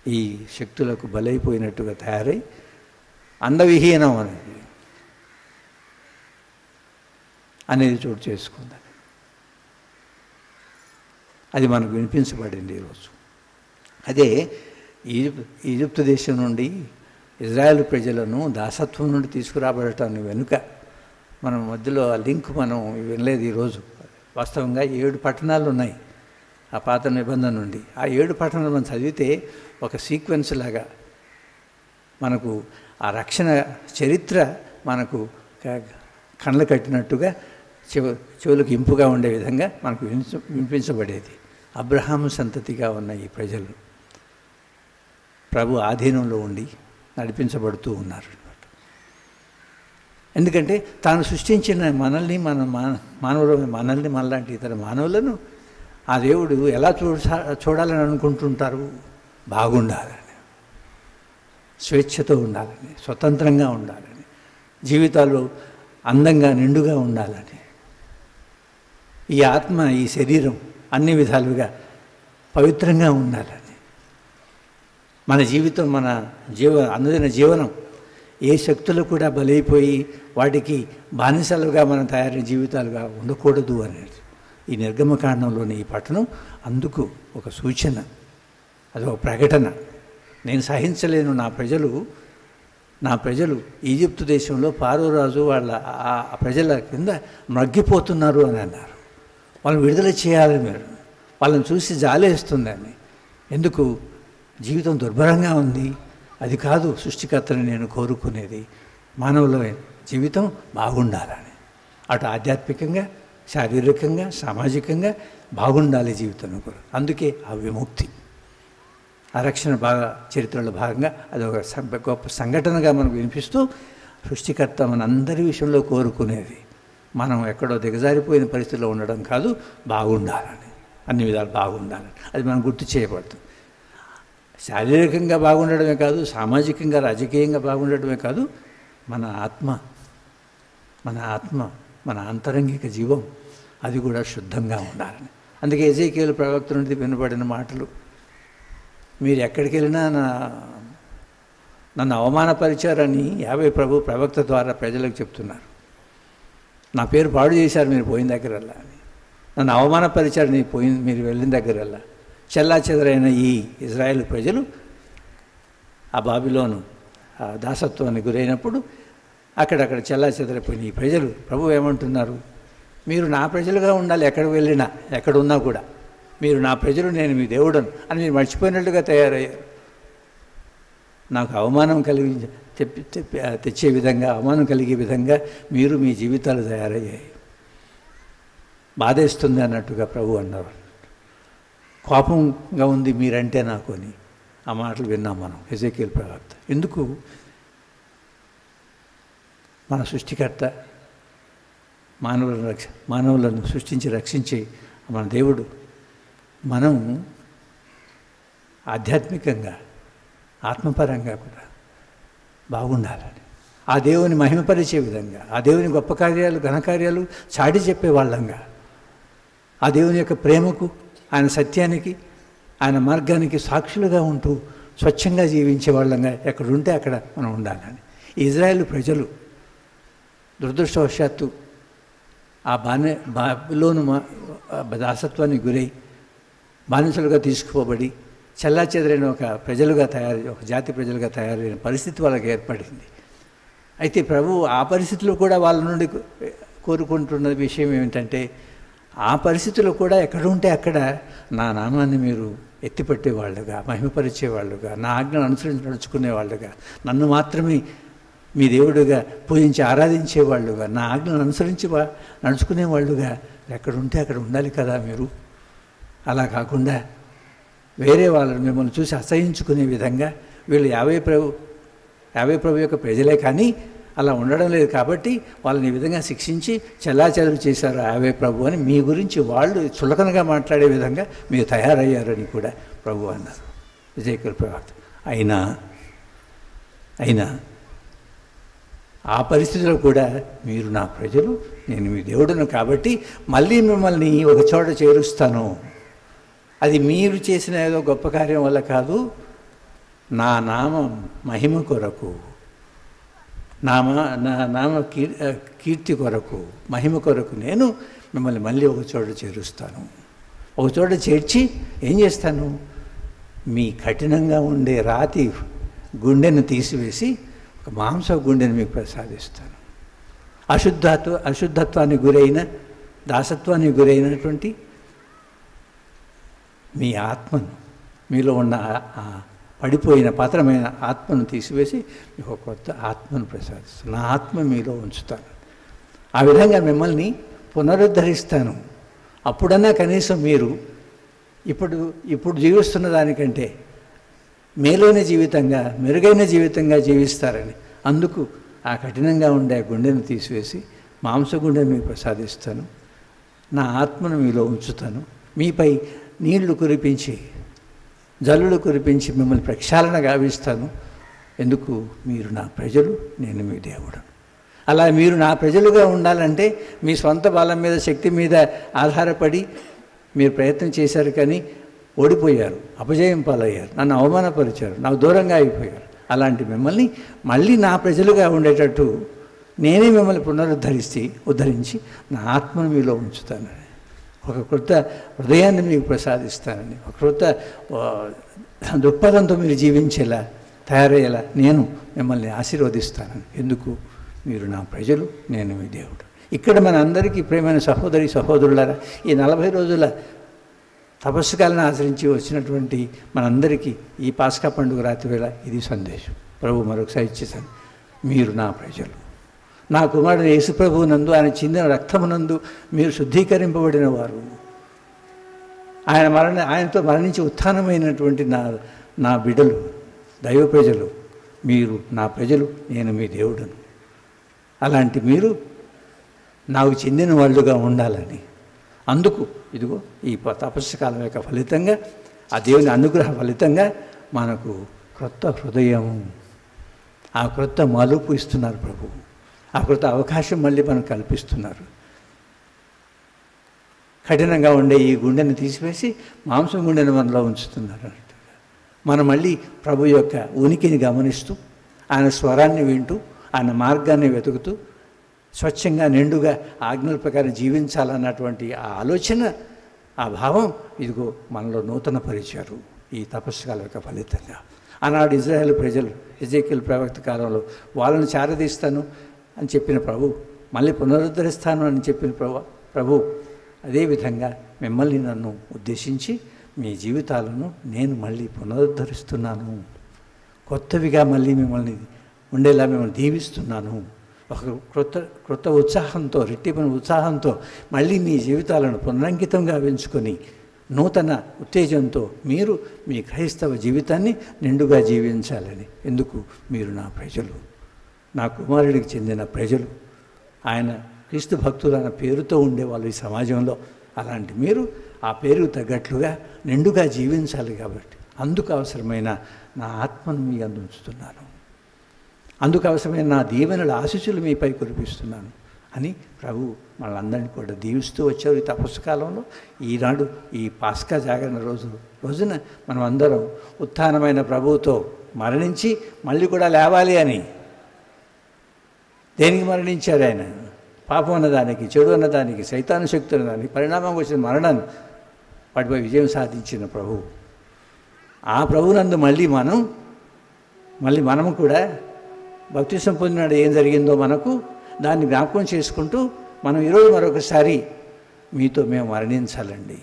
ఈ శక్తులకు బలైపోయినట్టుగా తయారై అందవిహీనం అనేది చోటు చేసుకుందని అది మనకు వినిపించబడింది ఈరోజు. అదే ఈజిప్టు దేశం నుండి ఇజ్రాయెల్ ప్రజలను దాసత్వం నుండి తీసుకురాబడటానికి వెనుక మనం మధ్యలో ఆ లింక్ మనం వినలేదు ఈరోజు. వాస్తవంగా 7 పట్టణాలు ఉన్నాయి ఆ పాత నిబంధన నుండి. ఆ 7 పట్టణాలు మనం చదివితే ఒక సీక్వెన్స్ లాగా మనకు ఆ రక్షణ చరిత్ర మనకు కళ్ళ కట్టినట్టుగా చెవులకు ఇంపుగా ఉండే విధంగా మనకు వినిపించబడేది. అబ్రహాము సంతతిగా ఉన్న ఈ ప్రజలు ప్రభు ఆధీనంలో ఉండి నడిపించబడుతూ ఉన్నారు. ఎందుకంటే తాను సృష్టించిన మనల్ని మనలాంటి ఇతర మానవులను ఆ దేవుడు ఎలా చూడాలని అనుకుంటుంటారు? బాగుండాలని, స్వేచ్ఛతో ఉండాలని, స్వతంత్రంగా ఉండాలని, జీవితాలు అందంగా నిండుగా ఉండాలని, ఈ ఆత్మ ఈ శరీరం అన్ని విధాలుగా పవిత్రంగా ఉండాలని, మన జీవితం అనుదిన జీవనం ఏ శక్తులు కూడా బలైపోయి వాటికి బానిసలుగా మనం తయారైన జీవితాలుగా ఉండకూడదు అనేది ఈ నిర్గమకాండంలోని ఈ పట్టణం అందుకు ఒక సూచన, అదొక ప్రకటన. నేను సహించలేను, నా ప్రజలు ఈజిప్టు దేశంలో ఫారో రాజు వాళ్ళ ఆ ప్రజల కింద మగ్గిపోతున్నారు అని అన్నారు. వాళ్ళని విడుదల చేయాలని మీరు, వాళ్ళని చూసి జాలేస్తుందని. ఎందుకు? జీవితం దుర్భరంగా ఉంది. అది కాదు సృష్టికర్తని నేను కోరుకునేది. మానవుల జీవితం బాగుండాలని, అటు ఆధ్యాత్మికంగా, శారీరకంగా, సామాజికంగా బాగుండాలి జీవితం. అందుకే ఆ విముక్తి, ఆ రక్షణ చరిత్రలో భాగంగా అది ఒక గొప్ప సంఘటనగా మనకు వినిపిస్తూ సృష్టికర్త మన అందరి విషయంలో కోరుకునేది మనం ఎక్కడో దిగజారిపోయిన పరిస్థితిలో ఉండడం కాదు, బాగుండాలని, అన్ని విధాలు బాగుండాలని. అది మనం గుర్తు చేయబడుతుంది. శారీరకంగా బాగుండడమే కాదు, సామాజికంగా రాజకీయంగా బాగుండడమే కాదు, మన ఆత్మ మన ఆంతరంగిక జీవం అది కూడా శుద్ధంగా ఉండాలని. అందుకే ఎజేకియేలు ప్రవక్త నుండి వినబడిన మాటలు, మీరు ఎక్కడికి వెళ్ళినా నన్ను అవమానపరిచారని యావే ప్రభు ప్రవక్త ద్వారా ప్రజలకు చెప్తున్నారు. నా పేరు పాడు చేశారు మీరు పోయిన దగ్గరల్లా అని, నన్ను అవమానపరిచారు మీరు వెళ్ళిన దగ్గరల్లా. చెల్లా చెదరైన ఈ ఇజ్రాయేల్ ప్రజలు ఆ బాబిలోను ఆ దాసత్వానికి గురైనప్పుడు అక్కడక్కడ చెల్లా చెదరైపోయిన ఈ ప్రజలు ప్రభు ఏమంటున్నారు, మీరు నా ప్రజలుగా ఉండాలి, ఎక్కడికి వెళ్ళినా ఎక్కడున్నా కూడా మీరు నా ప్రజలు, నేను మీ దేవుడను అని మీరు మర్చిపోయినట్టుగా తయారయ్యారు. నాకు అవమానం తెచ్చే విధంగా, అవమానం కలిగే విధంగా మీరు మీ జీవితాలు తయారయ్యాయి. బాధేస్తుంది అన్నట్టుగా ప్రభు అన్నారు. కోపంగా ఉంది మీరంటే నాకు అని ఆ మాటలు విన్నాం మనం ఎజేకియేలు ప్రవక్త. ఎందుకు? మన సృష్టికర్త మానవులను సృష్టించి రక్షించే మన దేవుడు మనం ఆధ్యాత్మికంగా ఆత్మపరంగా కూడా బాగుండాలని, ఆ దేవుని మహిమపరిచే విధంగా, ఆ దేవుని గొప్ప కార్యాలు ఘనకార్యాలు చాటి చెప్పే వాళ్ళంగా, ఆ దేవుని యొక్క ప్రేమకు, ఆయన సత్యానికి, ఆయన మార్గానికి సాక్షులుగా ఉంటూ స్వచ్ఛంగా జీవించే వాళ్ళంగా ఎక్కడుంటే అక్కడ మనం ఉండాలని. ఇజ్రాయేల్ ప్రజలు దురదృష్టవశాత్తు ఆ బాబిలోను దాసత్వానికి గురై బానిసలుగా తీసుకుపోబడి చెల్లాచెదరైన ఒక జాతి ప్రజలుగా తయారైన పరిస్థితి వాళ్ళకి ఏర్పడింది. అయితే ప్రభు ఆ పరిస్థితిలో కూడా వాళ్ళ నుండి కోరుకుంటున్న విషయం ఏమిటంటే, ఆ పరిస్థితుల్లో కూడా ఎక్కడుంటే అక్కడ నా నామాన్ని మీరు ఎత్తిపట్టేవాళ్ళుగా, మహిమపరిచేవాళ్ళుగా, నా ఆజ్ఞను అనుసరించి నడుచుకునేవాళ్ళుగా, నన్ను మాత్రమే మీ దేవుడుగా పూజించి ఆరాధించేవాళ్ళుగా, నా ఆజ్ఞను అనుసరించి నడుచుకునేవాళ్ళుగా ఎక్కడుంటే అక్కడ ఉండాలి కదా మీరు. అలా కాకుండా వేరే వాళ్ళని మిమ్మల్ని చూసి అసహించుకునే విధంగా వీళ్ళు యావే ప్రభు యొక్క ప్రజలే కానీ అలా ఉండడం లేదు కాబట్టి వాళ్ళని ఈ విధంగా శిక్షించి చెల్లాచెదరు చేశారు యావే ప్రభు అని మీ గురించి వాళ్ళు చులకనగా మాట్లాడే విధంగా మీరు తయారయ్యారని కూడా ప్రభు అన్నారు ఎజేకియేలు ప్రవక్త. అయినా ఆ పరిస్థితిలో కూడా మీరు నా ప్రజలు, నేను మీ దేవుడును కాబట్టి మళ్ళీ మిమ్మల్ని ఒక చోట చేరుస్తాను. అది మీరు చేసిన ఏదో గొప్ప కార్యం వల్ల కాదు, నా నామ మహిమ కొరకు, నా నామ కీర్తి కొరకు, మహిమ కొరకు నేను మిమ్మల్ని మళ్ళీ ఒక చోట చేరుస్తాను. ఒక చోట చేర్చి ఏం చేస్తాను, మీ కఠినంగా ఉండే రాతి గుండెను తీసివేసి ఒక మాంస గుండెను మీకు ప్రసాదిస్తాను. అశుద్ధత్వానికి గురైన, దాసత్వానికి గురైనటువంటి మీ ఆత్మను, మీలో ఉన్న పడిపోయిన పతనమైన ఆత్మను తీసివేసి మీకు ఒక కొత్త ఆత్మను ప్రసాదిస్తాను. నా ఆత్మ మీలో ఉంచుతాను. ఆ విధంగా మిమ్మల్ని పునరుద్ధరిస్తాను. అప్పుడన్నా కనీసం మీరు ఇప్పుడు జీవిస్తున్న దానికంటే మేలైన జీవితంగా, మెరుగైన జీవితంగా జీవిస్తారని. అందుకు ఆ కఠినంగా ఉండే గుండెను తీసివేసి మాంస గుండెను మీకు ప్రసాదిస్తాను. నా ఆత్మను మీలో ఉంచుతాను. మీపై నీళ్లు కురిపించి, జల్లులు కురిపించి మిమ్మల్ని ప్రక్షాళన గావిస్తాను. ఎందుకు? మీరు నా ప్రజలు, నేను మీ దేవుడు. అలా మీరు నా ప్రజలుగా ఉండాలంటే మీ సొంత బలం మీద, శక్తి మీద ఆధారపడి మీరు ప్రయత్నం చేశారు కానీ ఓడిపోయారు, అపజయం పాలయ్యారు, నన్ను అవమానపరిచారు, నాకు దూరంగా అయిపోయారు. అలాంటి మిమ్మల్ని మళ్ళీ నా ప్రజలుగా ఉండేటట్టు నేనే మిమ్మల్ని ఉద్ధరించి నా ఆత్మను మీలో ఉంచుతానని, ఒక కొత్త హృదయాన్ని మీకు ప్రసాదిస్తానని, ఒక కొత్త దృక్పథంతో మీరు జీవించేలా, తయారయ్యేలా నేను మిమ్మల్ని ఆశీర్వదిస్తానని. ఎందుకు? మీరు నా ప్రజలు, నేను మీ దేవుడు. ఇక్కడ మన అందరికీ ప్రేమైన సహోదరులారా, ఈ 40 రోజుల తపస్సుకాలను ఆచరించి వచ్చినటువంటి మనందరికీ ఈ పాస్కా పండుగ రాత్రి వేళ ఇది సందేశం. ప్రభు మరొకసారి ఇచ్చేసాను, మీరు నా ప్రజలు, నా కుమారుడు యేసు ప్రభువునందు, ఆయన చిందిన రక్తమునందు మీరు శుద్ధీకరింపబడిన వారు, ఆయనతో మరణించి ఉత్థానమైనటువంటి నా బిడ్డలు, దైవ ప్రజలు, మీరు నా ప్రజలు, నేను మీ దేవుడను. అలాంటి మీరు నాకు చెందిన వాళ్ళుగా ఉండాలని, అందుకు ఇదిగో ఈ తపస్సు కాలం యొక్క ఫలితంగా, ఆ దేవుని అనుగ్రహ ఫలితంగా మనకు క్రొత్త హృదయం, ఆ క్రొత్త మలుపు ఇస్తున్నారు ప్రభు. ఆ క్రొత్త అవకాశం మళ్ళీ మనకు కల్పిస్తున్నారు. కఠినంగా ఉండే ఈ గుండెని తీసివేసి మాంసం గుండెని మనలో ఉంచుతున్నారు అన్నట్టుగా. మనం మళ్ళీ ప్రభు యొక్క ఉనికిని గమనిస్తూ, ఆయన స్వరాన్ని వింటూ, ఆయన మార్గాన్ని వెతుకుతూ, స్వచ్ఛంగా నిండుగా ఆజ్ఞల ప్రకారం జీవించాలన్నటువంటి ఆ ఆలోచన, ఆ భావం ఇదిగో మనలో నూతన పరిచారు ఈ తపస్సుకాల యొక్క ఫలితంగా. ఆనాడు ఇజ్రాయేల్ ప్రజలు ఎజేకియల్ ప్రవక్త కాలంలో వాళ్ళని చారదీస్తాను అని చెప్పిన ప్రభు, మళ్ళీ పునరుద్ధరిస్తాను అని చెప్పిన ప్రభు అదేవిధంగా మిమ్మల్ని నన్ను ఉద్దేశించి మీ జీవితాలను నేను మళ్ళీ పునరుద్ధరిస్తున్నాను, కొత్తవిగా మళ్ళీ మిమ్మల్ని ఉండేలా మిమ్మల్ని దీవిస్తున్నాను. ఒక క్రొత్త ఉత్సాహంతో, రెట్టించిన ఉత్సాహంతో మళ్ళీ మీ జీవితాలను పునరంకితంగా ఎంచుకొని నూతన ఉత్తేజంతో మీరు మీ క్రైస్తవ జీవితాన్ని నిండుగా జీవించాలని. ఎందుకు? మీరు నా ప్రజలు, నా కుమారుడికి చెందిన ప్రజలు, ఆయన క్రీస్తు భక్తులు అన్న పేరుతో ఉండేవాళ్ళు ఈ సమాజంలో. అలాంటి మీరు ఆ పేరుకు తగ్గట్లుగా నిండుగా జీవించాలి. కాబట్టి అందుకు అవసరమైన నా ఆత్మను మీ అందు ఉంచుతున్నాను, అందుకు అవసరమైన నా దీవెనల ఆశీస్సులు మీపై కురిపిస్తున్నాను అని ప్రభు మనందరినీ కూడా దీవిస్తూ వచ్చారు ఈ తపస్సు కాలంలో. ఈనాడు ఈ పాస్కా జాగరణ రోజున మనం అందరం ఉత్థానమైన ప్రభువుతో మరణించి మళ్ళీ కూడా లేవాలి అని. దేనికి మరణించారు ఆయన? పాపం అన్నదానికి, చెడు అన్నదానికి, సైతాను శక్తి అన్నదానికి, పరిణామం వచ్చిన మరణాన్ని వాటిపై విజయం సాధించిన ప్రభు. ఆ ప్రభునందు మళ్ళీ మనము కూడా బాప్తిసం పొందినాడు ఏం జరిగిందో మనకు దాన్ని జ్ఞాపకం చేసుకుంటూ మనం ఈరోజు మరొకసారి మీతో మేము మరణించాలండి,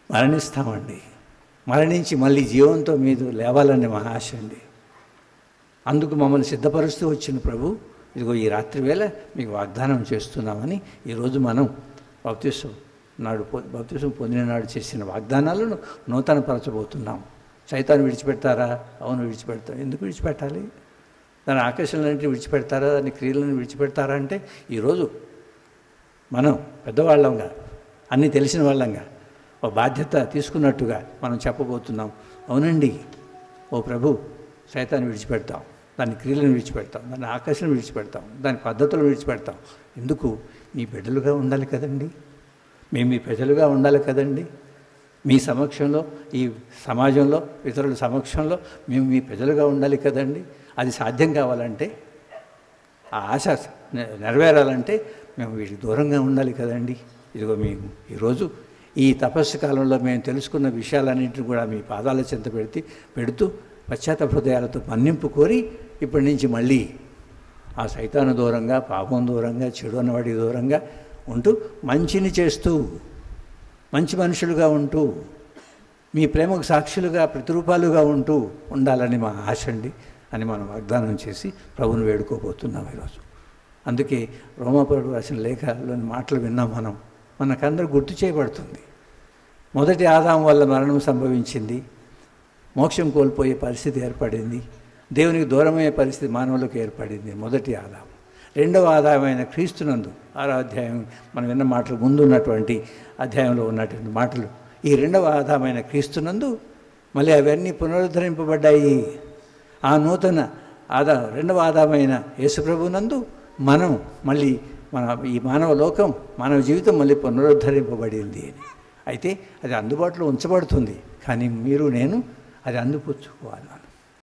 మరణిస్తామండి, మరణించి మళ్ళీ జీవంతో మీరు లేవాలని మా ఆశ అండి. అందుకు మమ్మల్ని సిద్ధపరుస్తూ వచ్చిన ప్రభు ఇదిగో ఈ రాత్రి వేళ మీకు వాగ్దానం చేస్తున్నామని ఈరోజు మనం బాప్తిసం పొందిన నాడు చేసిన వాగ్దానాలను నూతనపరచబోతున్నాం. సైతాన్ని విడిచిపెడతారా? అవును, విడిచిపెడతాం. ఎందుకు విడిచిపెట్టాలి? దాని ఆకర్షణలన్నింటినీ విడిచిపెడతారా? దాని క్రియలను విడిచిపెడతారా? అంటే ఈరోజు మనం పెద్దవాళ్ళంగా, అన్నీ తెలిసిన వాళ్ళంగా, ఓ బాధ్యత తీసుకున్నట్టుగా మనం చెప్పబోతున్నాం. అవునండి ఓ ప్రభు, సైతాన్ని విడిచిపెడతాం, దాని క్రియలను విడిచిపెడతాం, దాని ఆకర్షణ విడిచిపెడతాం, దాని పద్ధతులను విడిచిపెడతాం. ఎందుకు? మీ బిడ్డలుగా ఉండాలి కదండి, మేము మీ ప్రజలుగా ఉండాలి కదండి. మీ సమక్షంలో, ఈ సమాజంలో, ఇతరుల సమక్షంలో మేము మీ ప్రజలుగా ఉండాలి కదండి. అది సాధ్యం కావాలంటే, ఆ ఆశ నెరవేరాలంటే మేము వీటికి దూరంగా ఉండాలి కదండి. ఇదిగో మేము ఈరోజు ఈ తపస్సు కాలంలో మేము తెలుసుకున్న విషయాలన్నింటినీ కూడా మీ పాదాల చెంత పెడుతూ పశ్చాత్తాప హృదయాలతో మన్నింపు కోరి ఇప్పటి నుంచి మళ్ళీ ఆ సైతాను దూరంగా, పాపం దూరంగా, చెడు అన్నవాడి దూరంగా ఉంటూ మంచిని చేస్తూ, మంచి మనుషులుగా ఉంటూ, మీ ప్రేమకు సాక్షులుగా, ప్రతిరూపాలుగా ఉండాలని మా ఆశ అండి అని మనం వాగ్దానం చేసి ప్రభువును వేడుకోబోతున్నాం ఈరోజు. అందుకే రోమాపౌరుడు రాసిన లేఖలోని మాటలు విన్నాం. మనకందరూ గుర్తు చేయబడుతుంది. మొదటి ఆదాము వల్ల మరణం సంభవించింది, మోక్షం కోల్పోయే పరిస్థితి ఏర్పడింది, దేవునికి దూరమయ్యే పరిస్థితి మానవులకు ఏర్పడింది. మొదటి ఆదాము. రెండవ ఆదాయమైన క్రీస్తునందు, 6వ అధ్యాయం మనం విన్న మాటలు, ముందు ఉన్నటువంటి అధ్యాయంలో ఉన్నటువంటి మాటలు, ఈ రెండవ ఆదాయమైన క్రీస్తునందు మళ్ళీ అవన్నీ పునరుద్ధరింపబడ్డాయి. ఆ నూతన రెండవ ఆదాయమైన యేసుప్రభునందు మనం మళ్ళీ ఈ మానవ లోకం, మానవ జీవితం మళ్ళీ పునరుద్ధరింపబడింది అని. అయితే అది అందుబాటులో ఉంచబడుతుంది, కానీ మీరు నేను అది అందిపుచ్చుకోవాలి.